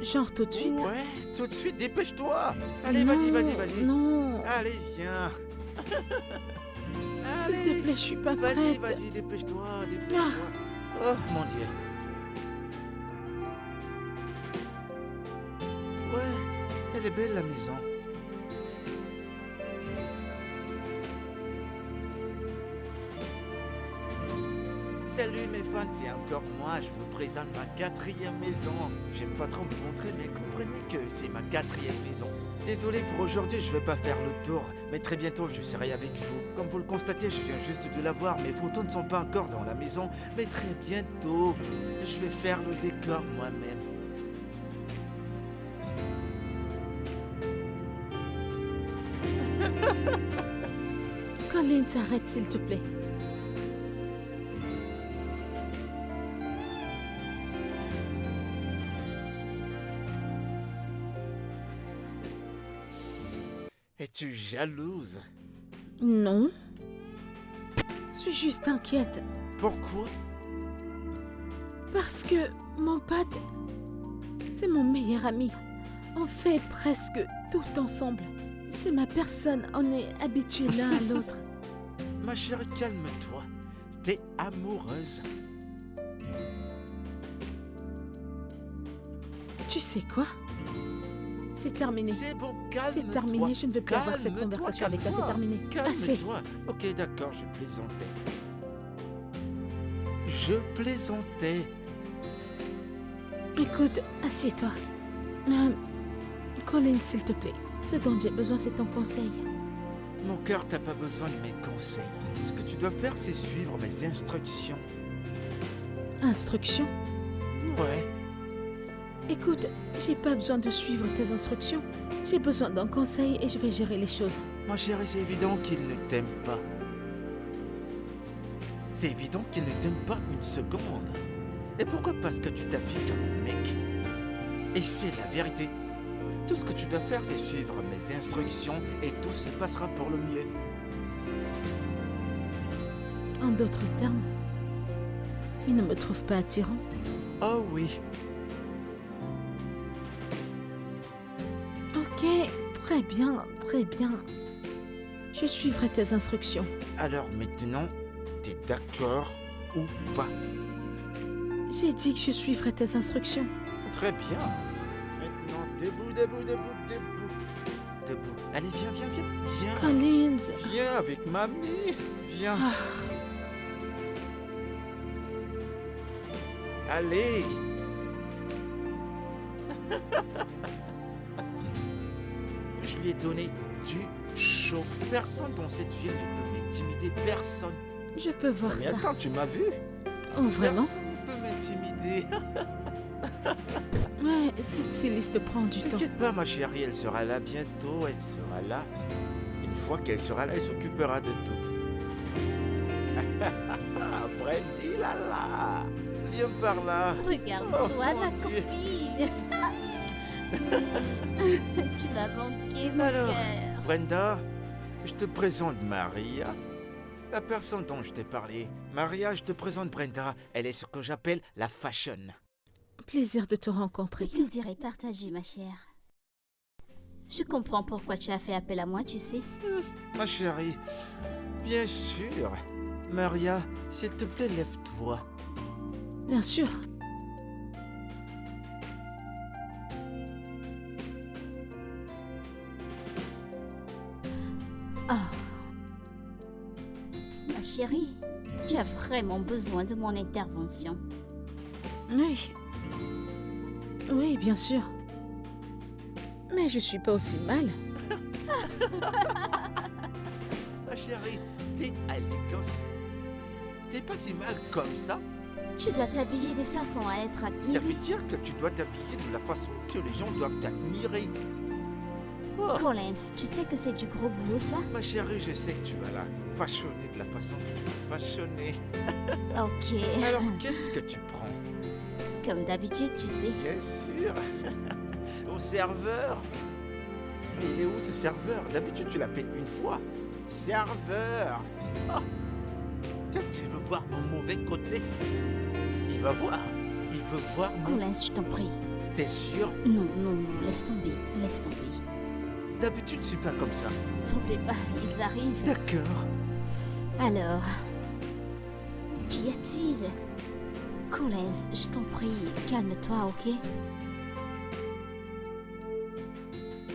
Genre tout de suite? Ouais, tout de suite, dépêche-toi. Allez, Non, vas-y. Non. Allez, viens. S'il te plaît, je suis pas prête. Vas-y, dépêche-toi. Oh, mon Dieu. Ouais, elle est belle, la maison. Salut mes fans, c'est encore moi, je vous présente ma 4e maison. J'aime pas trop me montrer, mais comprenez que c'est ma 4e maison. Désolé pour aujourd'hui, je vais pas faire le tour, mais très bientôt je serai avec vous. Comme vous le constatez, je viens juste de la voir, mes photos ne sont pas encore dans la maison, mais très bientôt, je vais faire le décor moi-même. Collins, arrête s'il te plaît. Es-tu jalouse? Non. Je suis juste inquiète. Pourquoi? Parce que mon pote, c'est mon meilleur ami. On fait presque tout ensemble. C'est ma personne, on est habitués l'un à l'autre. Ma chérie, calme-toi. T'es amoureuse. Tu sais quoi? C'est terminé. C'est bon, calme-toi. C'est terminé, je ne veux plus avoir cette Calme-toi, conversation avec toi, c'est calme-toi. terminé. Assez. Calme-toi. Ok, d'accord, je plaisantais. Je plaisantais. Écoute, assieds-toi. Colin, s'il te plaît, ce dont j'ai besoin, c'est ton conseil. Mon cœur, t'as pas besoin de mes conseils. Ce que tu dois faire, c'est suivre mes instructions. Instructions? Ouais. Écoute, j'ai pas besoin de suivre tes instructions. J'ai besoin d'un conseil et je vais gérer les choses. Ma chérie, c'est évident qu'il ne t'aime pas. C'est évident qu'il ne t'aime pas une seconde. Et pourquoi? Parce que tu t'appliques comme un mec. Et c'est la vérité. Tout ce que tu dois faire, c'est suivre mes instructions et tout se passera pour le mieux. En d'autres termes, il ne me trouve pas attirante. Oh oui. Ok, très bien, très bien. Je suivrai tes instructions. Alors maintenant, t'es d'accord ou pas? J'ai dit que je suivrai tes instructions. Très bien. Maintenant, debout, debout, debout, debout. Debout. Allez, viens, viens, viens. Viens. Collins, Viens avec mamie. Viens. Allez. Je lui ai donné du chaud. Personne dans cette ville ne peut m'intimider. Personne. je peux voir Mais ça. attends, tu m'as vu? Oh, vraiment? Personne ne peut m'intimider. Ouais, cette styliste prend du temps. T'inquiète pas, ma chérie, elle sera là bientôt. Elle sera là. Une fois qu'elle sera là, elle s'occupera de tout. Brandy, là là. Viens par là. Regarde-toi, Oh, ma mon Dieu. copine. Tu m'as manqué, mon Alors, cœur. Brenda, je te présente Maria. La personne dont je t'ai parlé. Maria, je te présente Brenda. Elle est ce que j'appelle la fashion. Plaisir de te rencontrer. Le plaisir est partagé, ma chère. Je comprends pourquoi tu as fait appel à moi, tu sais. Ma chérie, bien sûr. Maria, s'il te plaît, lève-toi. Bien sûr. Ah. Ma chérie, tu as vraiment besoin de mon intervention. Oui. Oui, bien sûr. Mais je suis pas aussi mal. Ma chérie, t'es élégance. T'es pas si mal comme ça. Tu dois t'habiller de façon à être Ça admirée. veut dire que tu dois t'habiller de la façon que les gens doivent t'admirer. Oh, Collins, tu sais que c'est du gros boulot, ça? ma chérie, je sais que tu vas la façonner de la façon que tu vas façonner. Ok. Alors, qu'est-ce que tu prends? Comme d'habitude, tu sais. Bien sûr. Au serveur. Mais il est où ce serveur? D'habitude, tu l'appelles une fois. Serveur. Oh. Peut-être qu'il veut voir mon mauvais côté. Il va voir. Il veut voir mon... Collins, je t'en prie. T'es sûr? Non, non, non, laisse tomber, laisse tomber. D'habitude, c'est pas comme ça. T'en fais pas, ils arrivent. D'accord. Alors, qu'y a-t-il? Collins, je t'en prie, calme-toi, ok?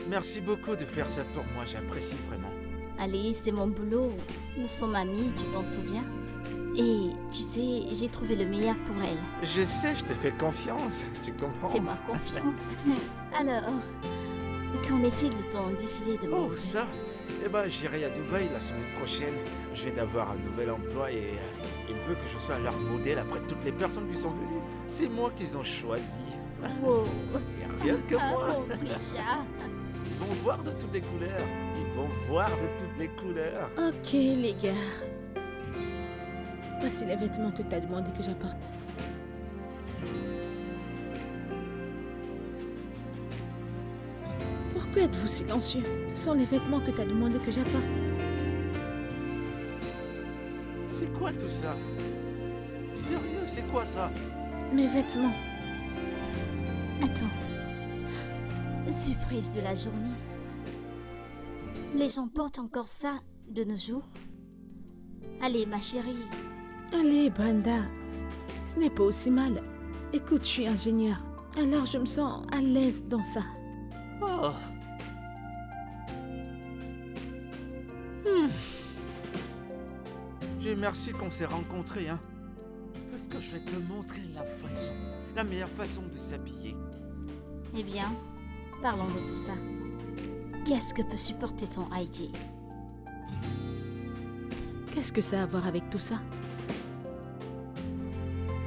Merci beaucoup de faire ça pour moi. J'apprécie vraiment. Allez, c'est mon boulot. Nous sommes amis, tu t'en souviens? Et tu sais, j'ai trouvé le meilleur pour elle. Je sais, je te fais confiance, tu comprends? Fais-moi confiance. Alors, qu'en est-il de ton défilé de Oh, mode? ça? Eh ben, j'irai à Dubaï la semaine prochaine. Je viens d'avoir un nouvel emploi et il veut que je sois leur modèle après toutes les personnes qui sont venues. C'est moi qu'ils ont choisi. Wow. C'est rien que Ah, moi. mon Trisha. Ils vont voir de toutes les couleurs. Ils vont voir de toutes les couleurs. Ok, les gars. Voici les vêtements que tu as demandé que j'apporte. Pourquoi êtes-vous silencieux? Ce sont les vêtements que tu as demandé que j'apporte. C'est quoi tout ça? Sérieux, c'est quoi ça? Mes vêtements. Attends. Surprise de la journée. Les gens portent encore ça de nos jours. Allez, ma chérie. Allez, Brenda. Ce n'est pas aussi mal. Écoute, je suis ingénieur. Alors je me sens à l'aise dans ça. Oh. Dieu merci qu'on s'est rencontrés, hein. Parce que je vais te montrer la meilleure façon de s'habiller. Eh bien, parlons de tout ça. Qu'est-ce que peut supporter ton IG? Qu'est-ce que ça a à voir avec tout ça?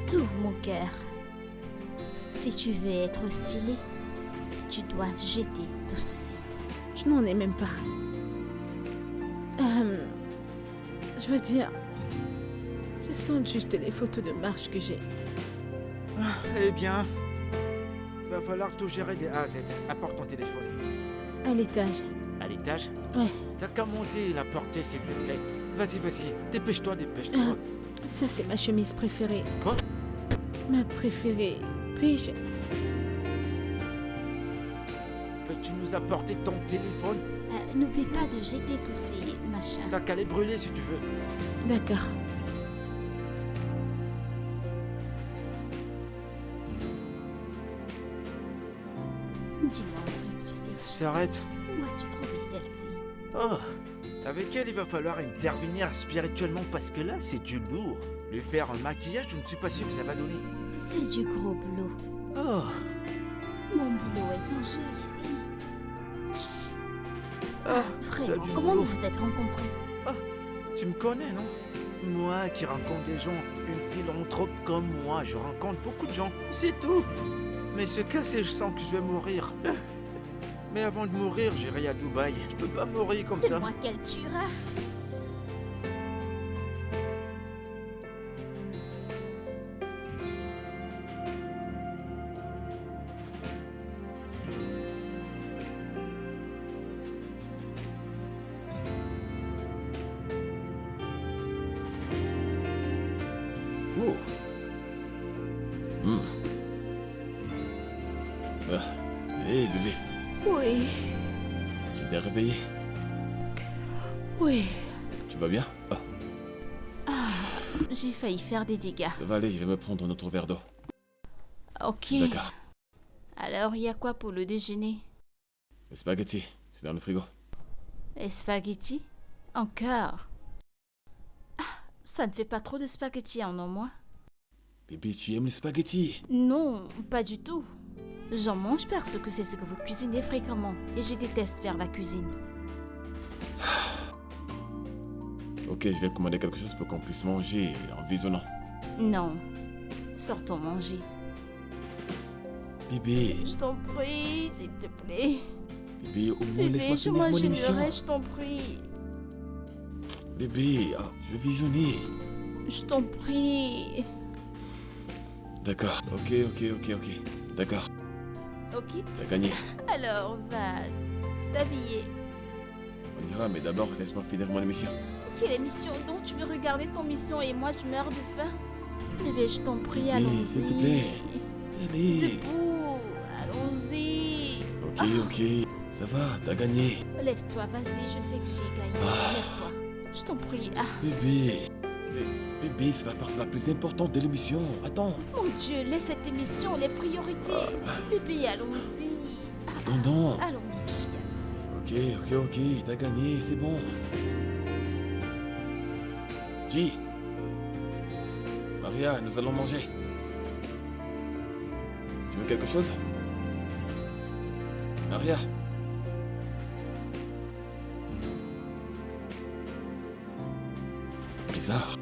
Tout mon cœur. Si tu veux être stylé, tu dois jeter tout ceci. Je n'en ai même pas. Je veux dire, ce sont juste les photos de marche que j'ai. Eh bien, il va falloir tout gérer des A à Z. Apporte ton téléphone. À l'étage. À l'étage? Ouais, T'as qu'à monter et la porter, s'il te plaît. Vas-y, vas-y. Dépêche-toi, dépêche-toi. ça c'est ma chemise préférée. Quoi? Ma préférée. Puis-je... Peux-tu nous apporter ton téléphone? N'oublie pas de jeter tous ces machins. T'as qu'à les brûler si tu veux. D'accord. Dis-moi un truc, tu sais. S'arrête. Où as-tu trouvé celle-ci? Oh, avec elle, il va falloir intervenir spirituellement parce que là, c'est du lourd. Lui faire un maquillage, je ne suis pas sûr que ça va donner. C'est du gros boulot. Oh, Mon boulot est en jeu ici. ah, Vraiment, du comment boulot. vous vous êtes rencontrés? tu me connais, non? Moi qui rencontre des gens, une philanthrope comme moi, je rencontre beaucoup de gens, c'est tout. Mais ce cas, c'est je sens que je vais mourir. Mais avant de mourir, j'irai à Dubaï. Je peux pas mourir comme C'est ça. moi qu'elle tuera. Oh. Hé, bébé, Oui, tu t'es réveillé? oui. Tu vas bien? J'ai failli faire des dégâts. Ça va aller, je vais me prendre un autre verre d'eau. Ok. D'accord. Alors, il y a quoi pour le déjeuner? Les spaghettis, c'est dans le frigo. Les spaghettis? Encore? Ah, ça ne fait pas trop de spaghettis en un mois? Bébé, tu aimes les spaghettis? Non, pas du tout. J'en mange parce que c'est ce que vous cuisinez fréquemment et je déteste faire la cuisine. Ok, je vais commander quelque chose pour qu'on puisse manger en visionnant. Non. Sortons manger. Bébé, Je t'en prie, s'il te plaît. bébé, au moins Bébé, laisse-moi je finir mon émission. m'enchaînerai, je t'en prie. Bébé, je vais visionner. Je t'en prie. D'accord, ok. D'accord, Ok, t'as gagné. alors va t'habiller. On ira, mais d'abord, laisse-moi finir mon émission. Quelle émission donc tu veux regarder ton mission et moi je meurs de faim? Bébé, je t'en prie, allons-y. s'il te plaît. Allez. Debout, allons-y. Ok, ça va, t'as gagné. Lève-toi, vas-y, je sais que j'ai gagné. Lève-toi, je t'en prie. Ah, Bébé, c'est la partie la plus importante de l'émission. Attends. mon Dieu, laisse cette émission, les priorités. Bébé, allons-y. Non. Allons-y. Ok, t'as gagné, c'est bon. G, Maria, nous allons manger. Tu veux quelque chose? Maria? Bizarre.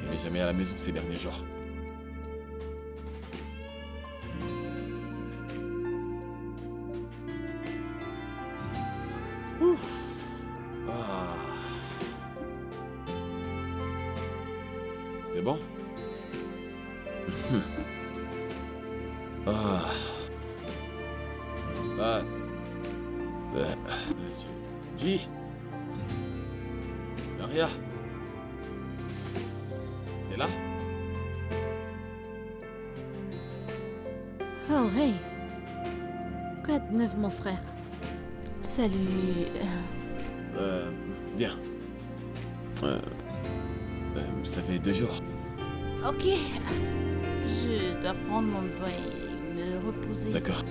Elle n'est jamais à la maison ces derniers jours. Ouf. Ah. C'est bon? Ah. Ah. G. Maria. T'es là? Oh, hey. Quoi de neuf, mon frère? Salut. Bien. Ça fait 2 jours. Ok. Je dois prendre mon bain et me reposer. D'accord.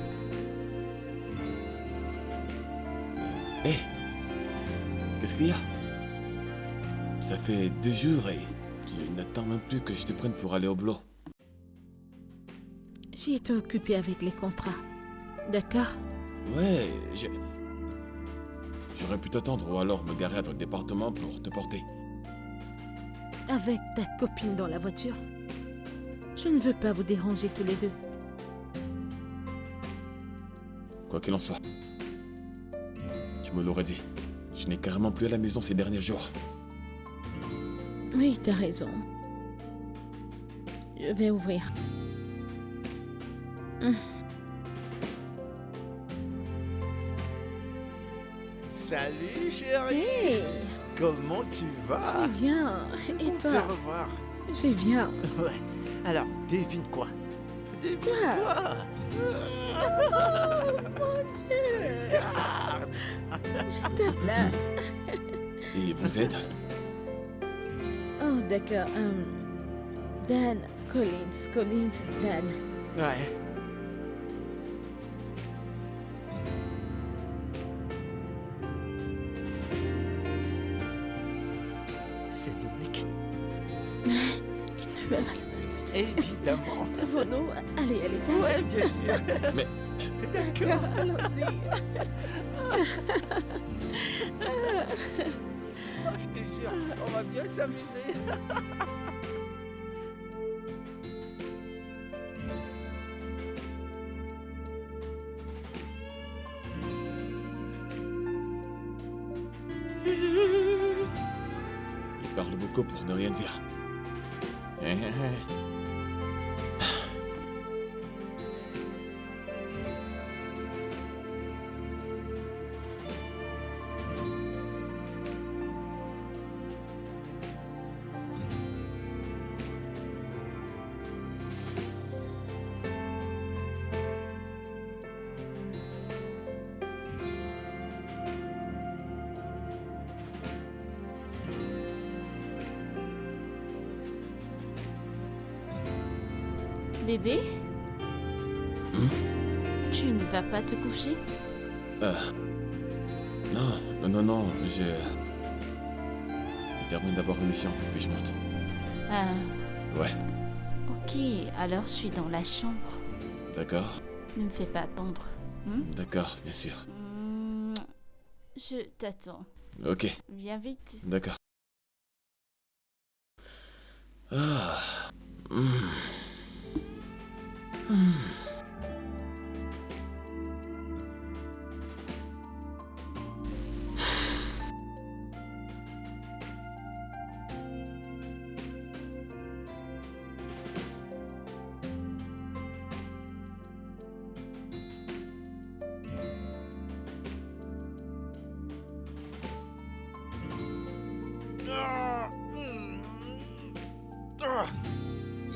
Hé, qu'est-ce qu'il y a? Ça fait 2 jours et tu n'attends même plus que je te prenne pour aller au boulot. J'ai été occupée avec les contrats. D'accord? Ouais, j'aurais pu t'attendre ou alors me garer à ton département pour te porter. Avec ta copine dans la voiture. Je ne veux pas vous déranger tous les deux. Quoi qu'il en soit, tu me l'aurais dit. Je n'ai carrément plus à la maison ces derniers jours. Oui, t'as raison. Je vais ouvrir. Salut chérie. Hey, Comment tu je vas? vais bien. Et Bon toi? de te revoir. Je vais bien. Ouais. Alors, devine quoi? Devine Quoi? quoi? Mon Dieu! Regarde. Tape là. Et vous êtes? Oh, d'accord. Dan Collins, Dan. Ouais. C'est le mec. Je vais aller tout de suite. Évidemment. Devons-nous aller à l'étage? Ouais, bien sûr. Mais D'accord, allons-y. Oh, je te jure, on va bien s'amuser. il parle beaucoup pour ne rien dire. Hé, hé, hé. Bébé? Tu ne vas pas te coucher? Non, je termine d'abord l'émission, puis je monte. Ah, Ouais, ok. Alors je suis dans la chambre. d'accord, Ne me fais pas attendre. d'accord, bien sûr. Je t'attends. Ok, Viens vite. d'accord. Ah.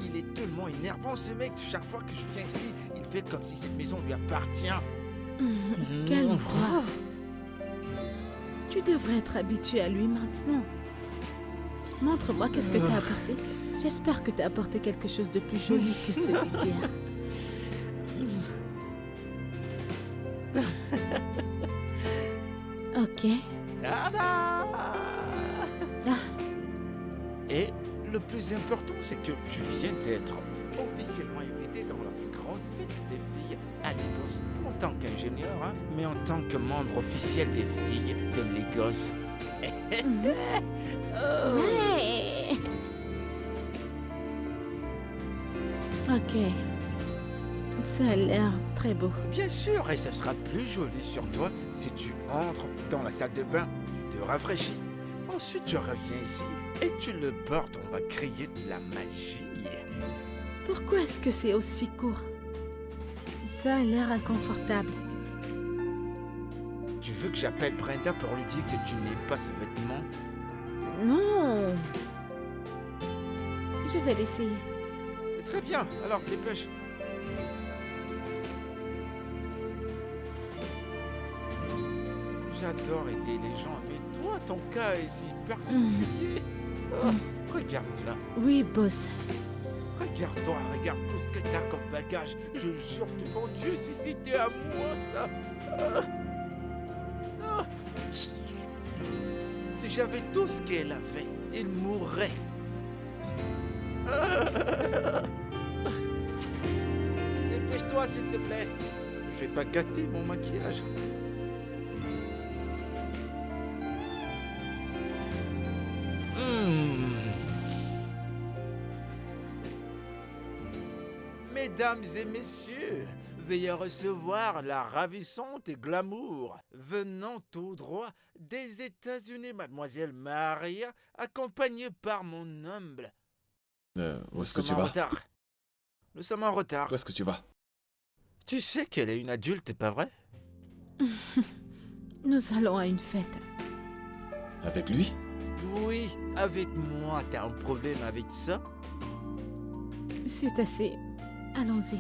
Il est tellement énervant ce mec. Chaque fois que je viens ici, il fait comme si cette maison lui appartient. Calme-toi. Tu devrais être habitué à lui maintenant. Montre-moi qu'est-ce que t'as apporté. J'espère que t'as apporté quelque chose de plus joli que celui d'hier. Ok. Tada! Le plus important, c'est que tu viens d'être officiellement invité dans la plus grande fête des filles à Lagos. Pas en tant qu'ingénieur, hein, mais en tant que membre officiel des filles de Lagos. Oh. Ouais. Ok. Ça a l'air très beau. Bien sûr, et ce sera plus joli sur toi si tu entres dans la salle de bain, tu te rafraîchis. Ensuite, tu reviens ici et tu le portes. On va créer de la magie. Pourquoi est-ce que c'est aussi court? Ça a l'air inconfortable. Tu veux que j'appelle Brenda pour lui dire que tu n'aimes pas ce vêtement? Non. Je vais l'essayer. Très bien, alors dépêche. J'adore aider les gens, mais toi, ton cas est si particulier. Oh, regarde là, Oui, boss. regarde-toi, regarde tout ce que t'as comme bagage. Je jure devant Dieu, si c'était à moi, ça. Ah. Ah. Si j'avais tout ce qu'elle avait, il mourrait. Ah. Dépêche-toi, s'il te plaît. Je vais pas gâter mon maquillage. Mesdames et messieurs, veuillez recevoir la ravissante et glamour venant tout droit des États-Unis, mademoiselle Maria, accompagnée par mon humble. Où est-ce que Nous tu sommes en vas? retard. Nous sommes en retard. Où est-ce que tu vas? Tu sais qu'elle est une adulte, pas vrai? Nous allons à une fête. Avec lui? Oui, avec moi, t'as un problème avec ça? C'est assez. Allons-y.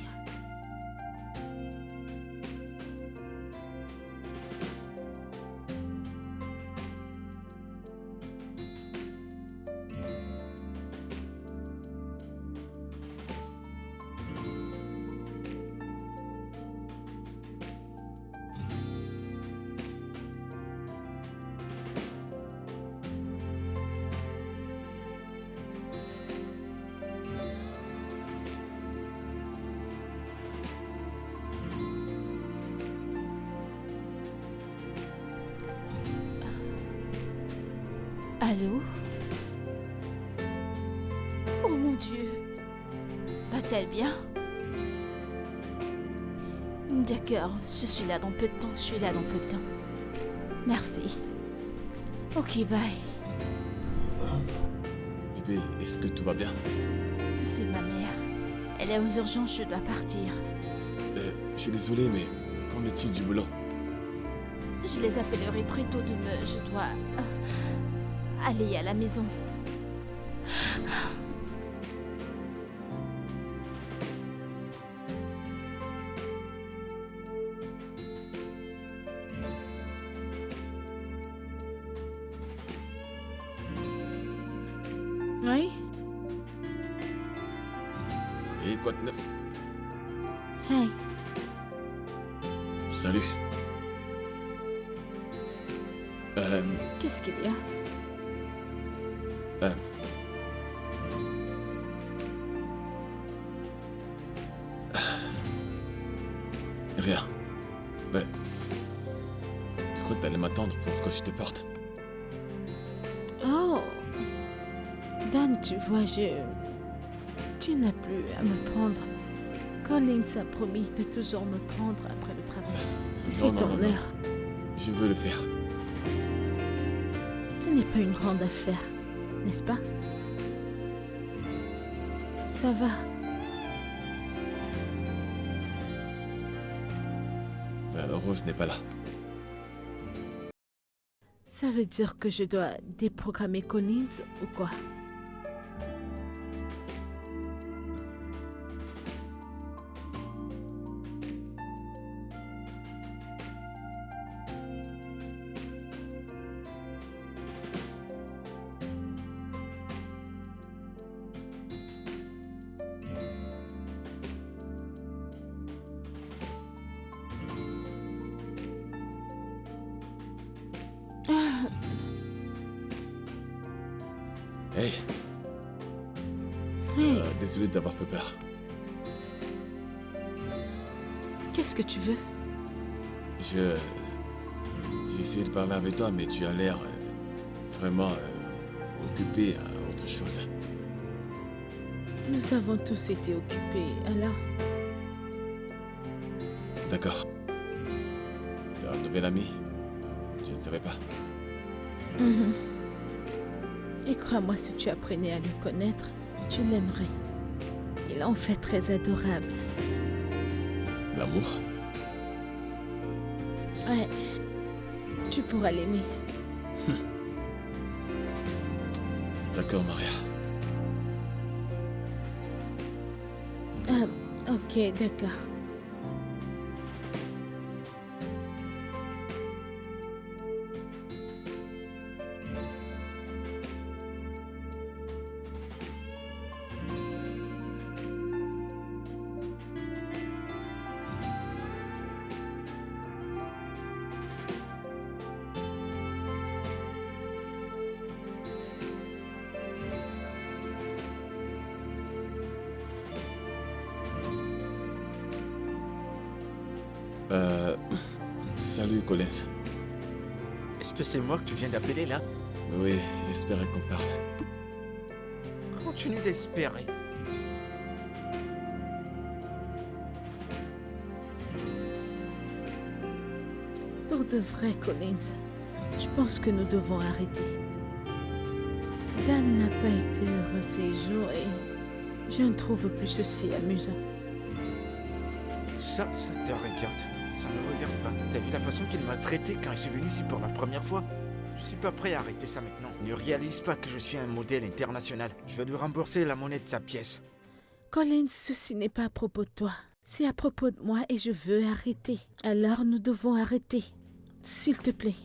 Allô? Oh mon Dieu! Va-t-elle bien? D'accord, je suis là dans peu de temps, Merci. Ok, bye. Bébé, est-ce que tout va bien? C'est ma mère. Elle est aux urgences, je dois partir. Je suis désolé, mais qu'en est-il du boulot? Je les appellerai très tôt demain. Je dois aller à la maison. Oui? Et quoi de neuf? Hey, Salut. qu'est-ce qu'il y a? Rien. Ouais. Je crois que t'allais m'attendre pour que je te porte. Oh! Dan, tu vois, tu n'as plus à me prendre. Collins a promis de toujours me prendre après le travail. C'est non, ton non, non. heure. Je veux le faire. Ce n'est pas une grande affaire, n'est-ce pas? Ça va. Rose n'est pas là. Ça veut dire que je dois déprogrammer Collins ou quoi? Hey, Hey, Désolé d'avoir fait peur. qu'est-ce que tu veux? J'ai essayé de parler avec toi, mais tu as l'air vraiment occupé à autre chose. Nous avons tous été occupés, alors... D'accord. Tu as un nouvel ami? Je ne savais pas. Mhm. Et crois-moi, si tu apprenais à le connaître, tu l'aimerais. Il est en fait très adorable. L'amour? Ouais, tu pourras l'aimer. D'accord, Maria. Ok, d'accord. Salut, Collins. Est-ce que c'est moi que tu viens d'appeler là? Oui, j'espérais qu'on parle. Continue d'espérer. Pour de vrai, Collins, je pense que nous devons arrêter. Dan n'a pas été heureux ces jours et je ne trouve plus ceci amusant. Ça te regarde. Ça ne me regarde pas. T'as vu la façon qu'il m'a traité quand je suis venu ici pour la première fois? Je suis pas prêt à arrêter ça maintenant. Ne réalise pas que je suis un modèle international. Je vais lui rembourser la monnaie de sa pièce. Collins, ceci n'est pas à propos de toi. C'est à propos de moi et je veux arrêter. Alors nous devons arrêter. S'il te plaît.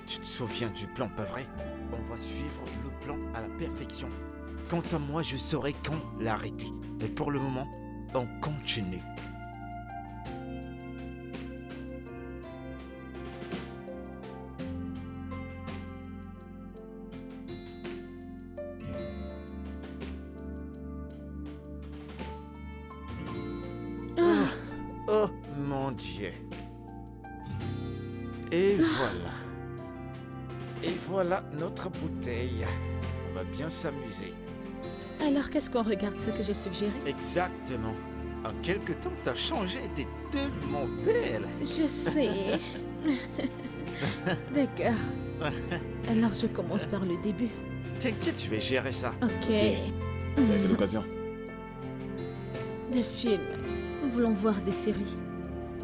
Tu te souviens du plan, pas vrai? On va suivre le plan à la perfection. Quant à moi, je saurai quand l'arrêter. Mais pour le moment, on continue. Oh mon Dieu. Et voilà. Et voilà notre bouteille. On va bien s'amuser. Alors qu'est-ce qu'on regarde ce que j'ai suggéré? Exactement. En quelque temps, t'as changé. T'es tellement belle. Je sais. D'accord. Alors je commence par le début. T'inquiète, je vais gérer ça. Ok. Ça a été l'occasion. Des films. Nous voulons voir des séries.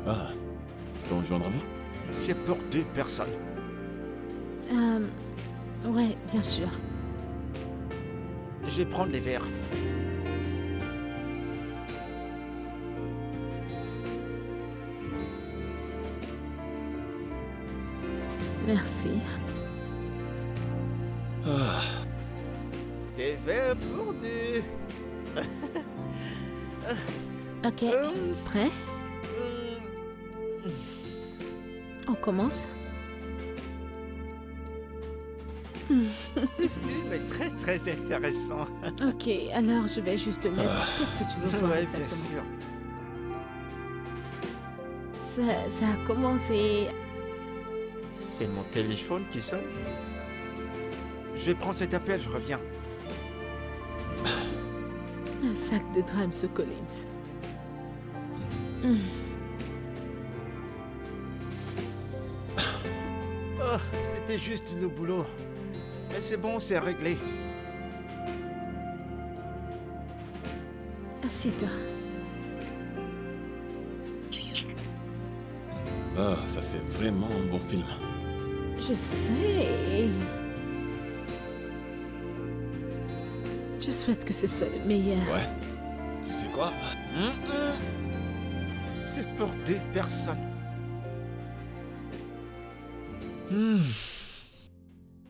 Ah, je peux rejoindre vous? C'est pour 2 personnes. Ouais, bien sûr. Je vais prendre les verres. Merci. Ah, Des verres pour 2. Ok, prêt? On commence? Ce film est très très intéressant. Ok, alors je vais juste te mettre. Qu'est-ce que tu veux voir Ouais, bien exactement? sûr. Ça a commencé. C'est mon téléphone qui sonne. Je vais prendre cet appel, je reviens. Un sac de drame, ce Collins. Oh, c'était juste le boulot. Mais c'est bon, c'est réglé. Assieds-toi. ah, ça c'est vraiment un bon film. Je sais. Je souhaite que ce soit le meilleur. Ouais. Tu sais quoi? C'est pour 2 personnes.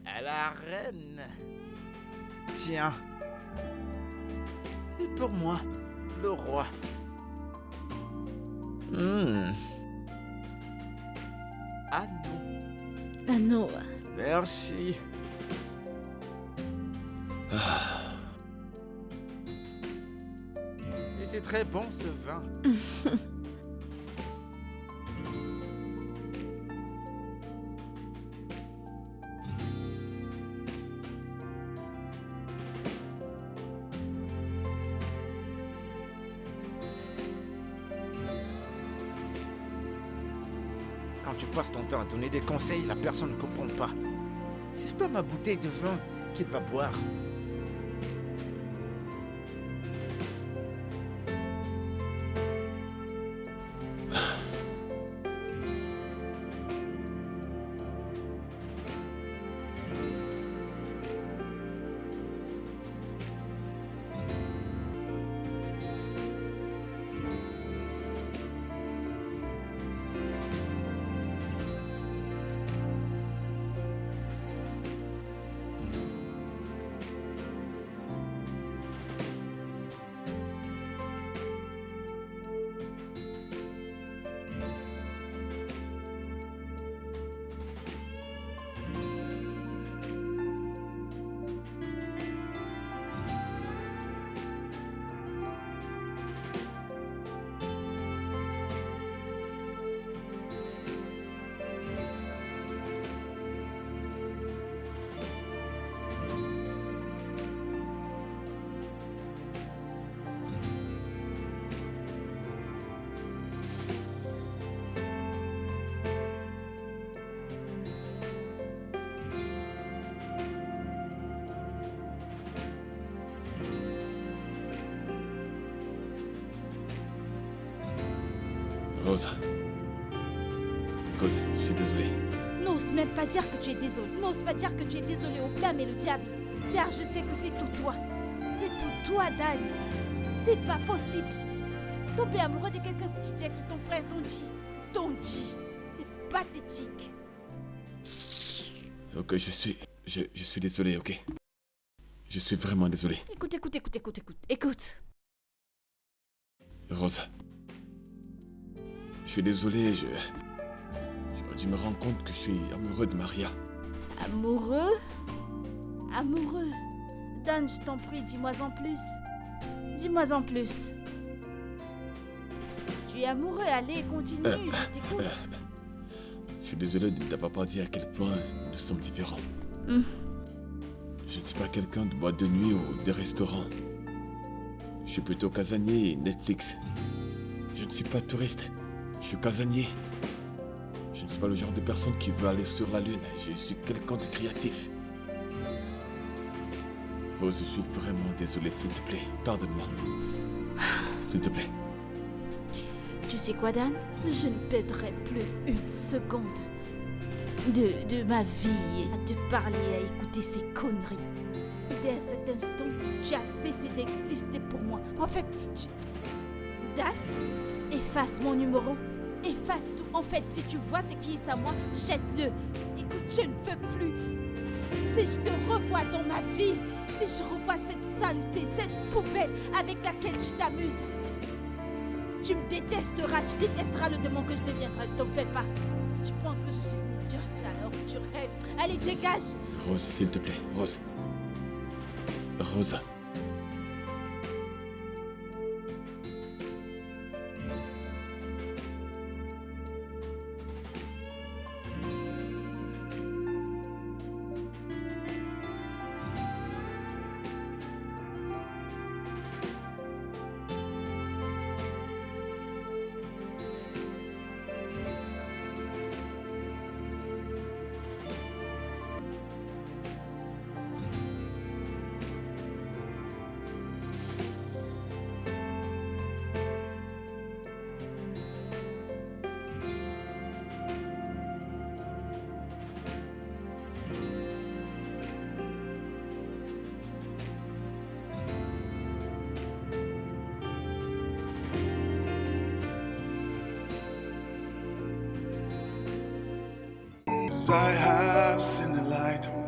À la reine. Tiens. Et pour moi, le roi. Ah non. Ah non. Merci. C'est très bon ce vin. Quand tu passes ton temps à donner des conseils, la personne ne comprend pas. C'est pas ma bouteille de vin qu'il va boire. Rose. Rose, je suis désolé. N'ose même pas dire que tu es désolé. N'ose pas dire que tu es désolé au blâme et le diable. Car je sais que c'est tout toi. C'est tout toi, Dan. C'est pas possible. Tomber amoureux de quelqu'un que tu dis que c'est ton frère, ton dit. C'est pathétique. Ok, je suis désolé, ok? Je suis vraiment désolé. Écoute. Rose. Je suis désolé, je me rends compte que je suis amoureux de Maria. Amoureux? Dan, je t'en prie, dis-moi en plus. Tu es amoureux, allez, continue, je t'écoute. Je suis désolé de ne t'avoir pas dit à quel point nous sommes différents. Je ne suis pas quelqu'un de boîte de nuit ou de restaurant. Je suis plutôt casanier et Netflix. Je ne suis pas touriste, je suis casanier. Je ne suis pas le genre de personne qui veut aller sur la lune. Je suis quelqu'un de créatif. Rose, je suis vraiment désolé, s'il te plaît. Pardonne-moi. S'il te plaît. Tu sais quoi, Dan? Je ne perdrai plus une seconde de ma vie à te parler, à écouter ces conneries. Dès cet instant, tu as cessé d'exister pour moi. En fait, Dan, efface mon numéro. Efface tout. En fait, si tu vois ce qui est à moi, jette-le. Écoute, je ne veux plus. Si je te revois dans ma vie, si je revois cette saleté, cette poubelle avec laquelle tu t'amuses, tu me détesteras, tu détesteras le démon que je deviendrai. Ne t'en fais pas. Si tu penses que je suis une idiote, alors tu rêves. Allez, dégage. Rose, s'il te plaît, Rose. Rosa. I have seen the light of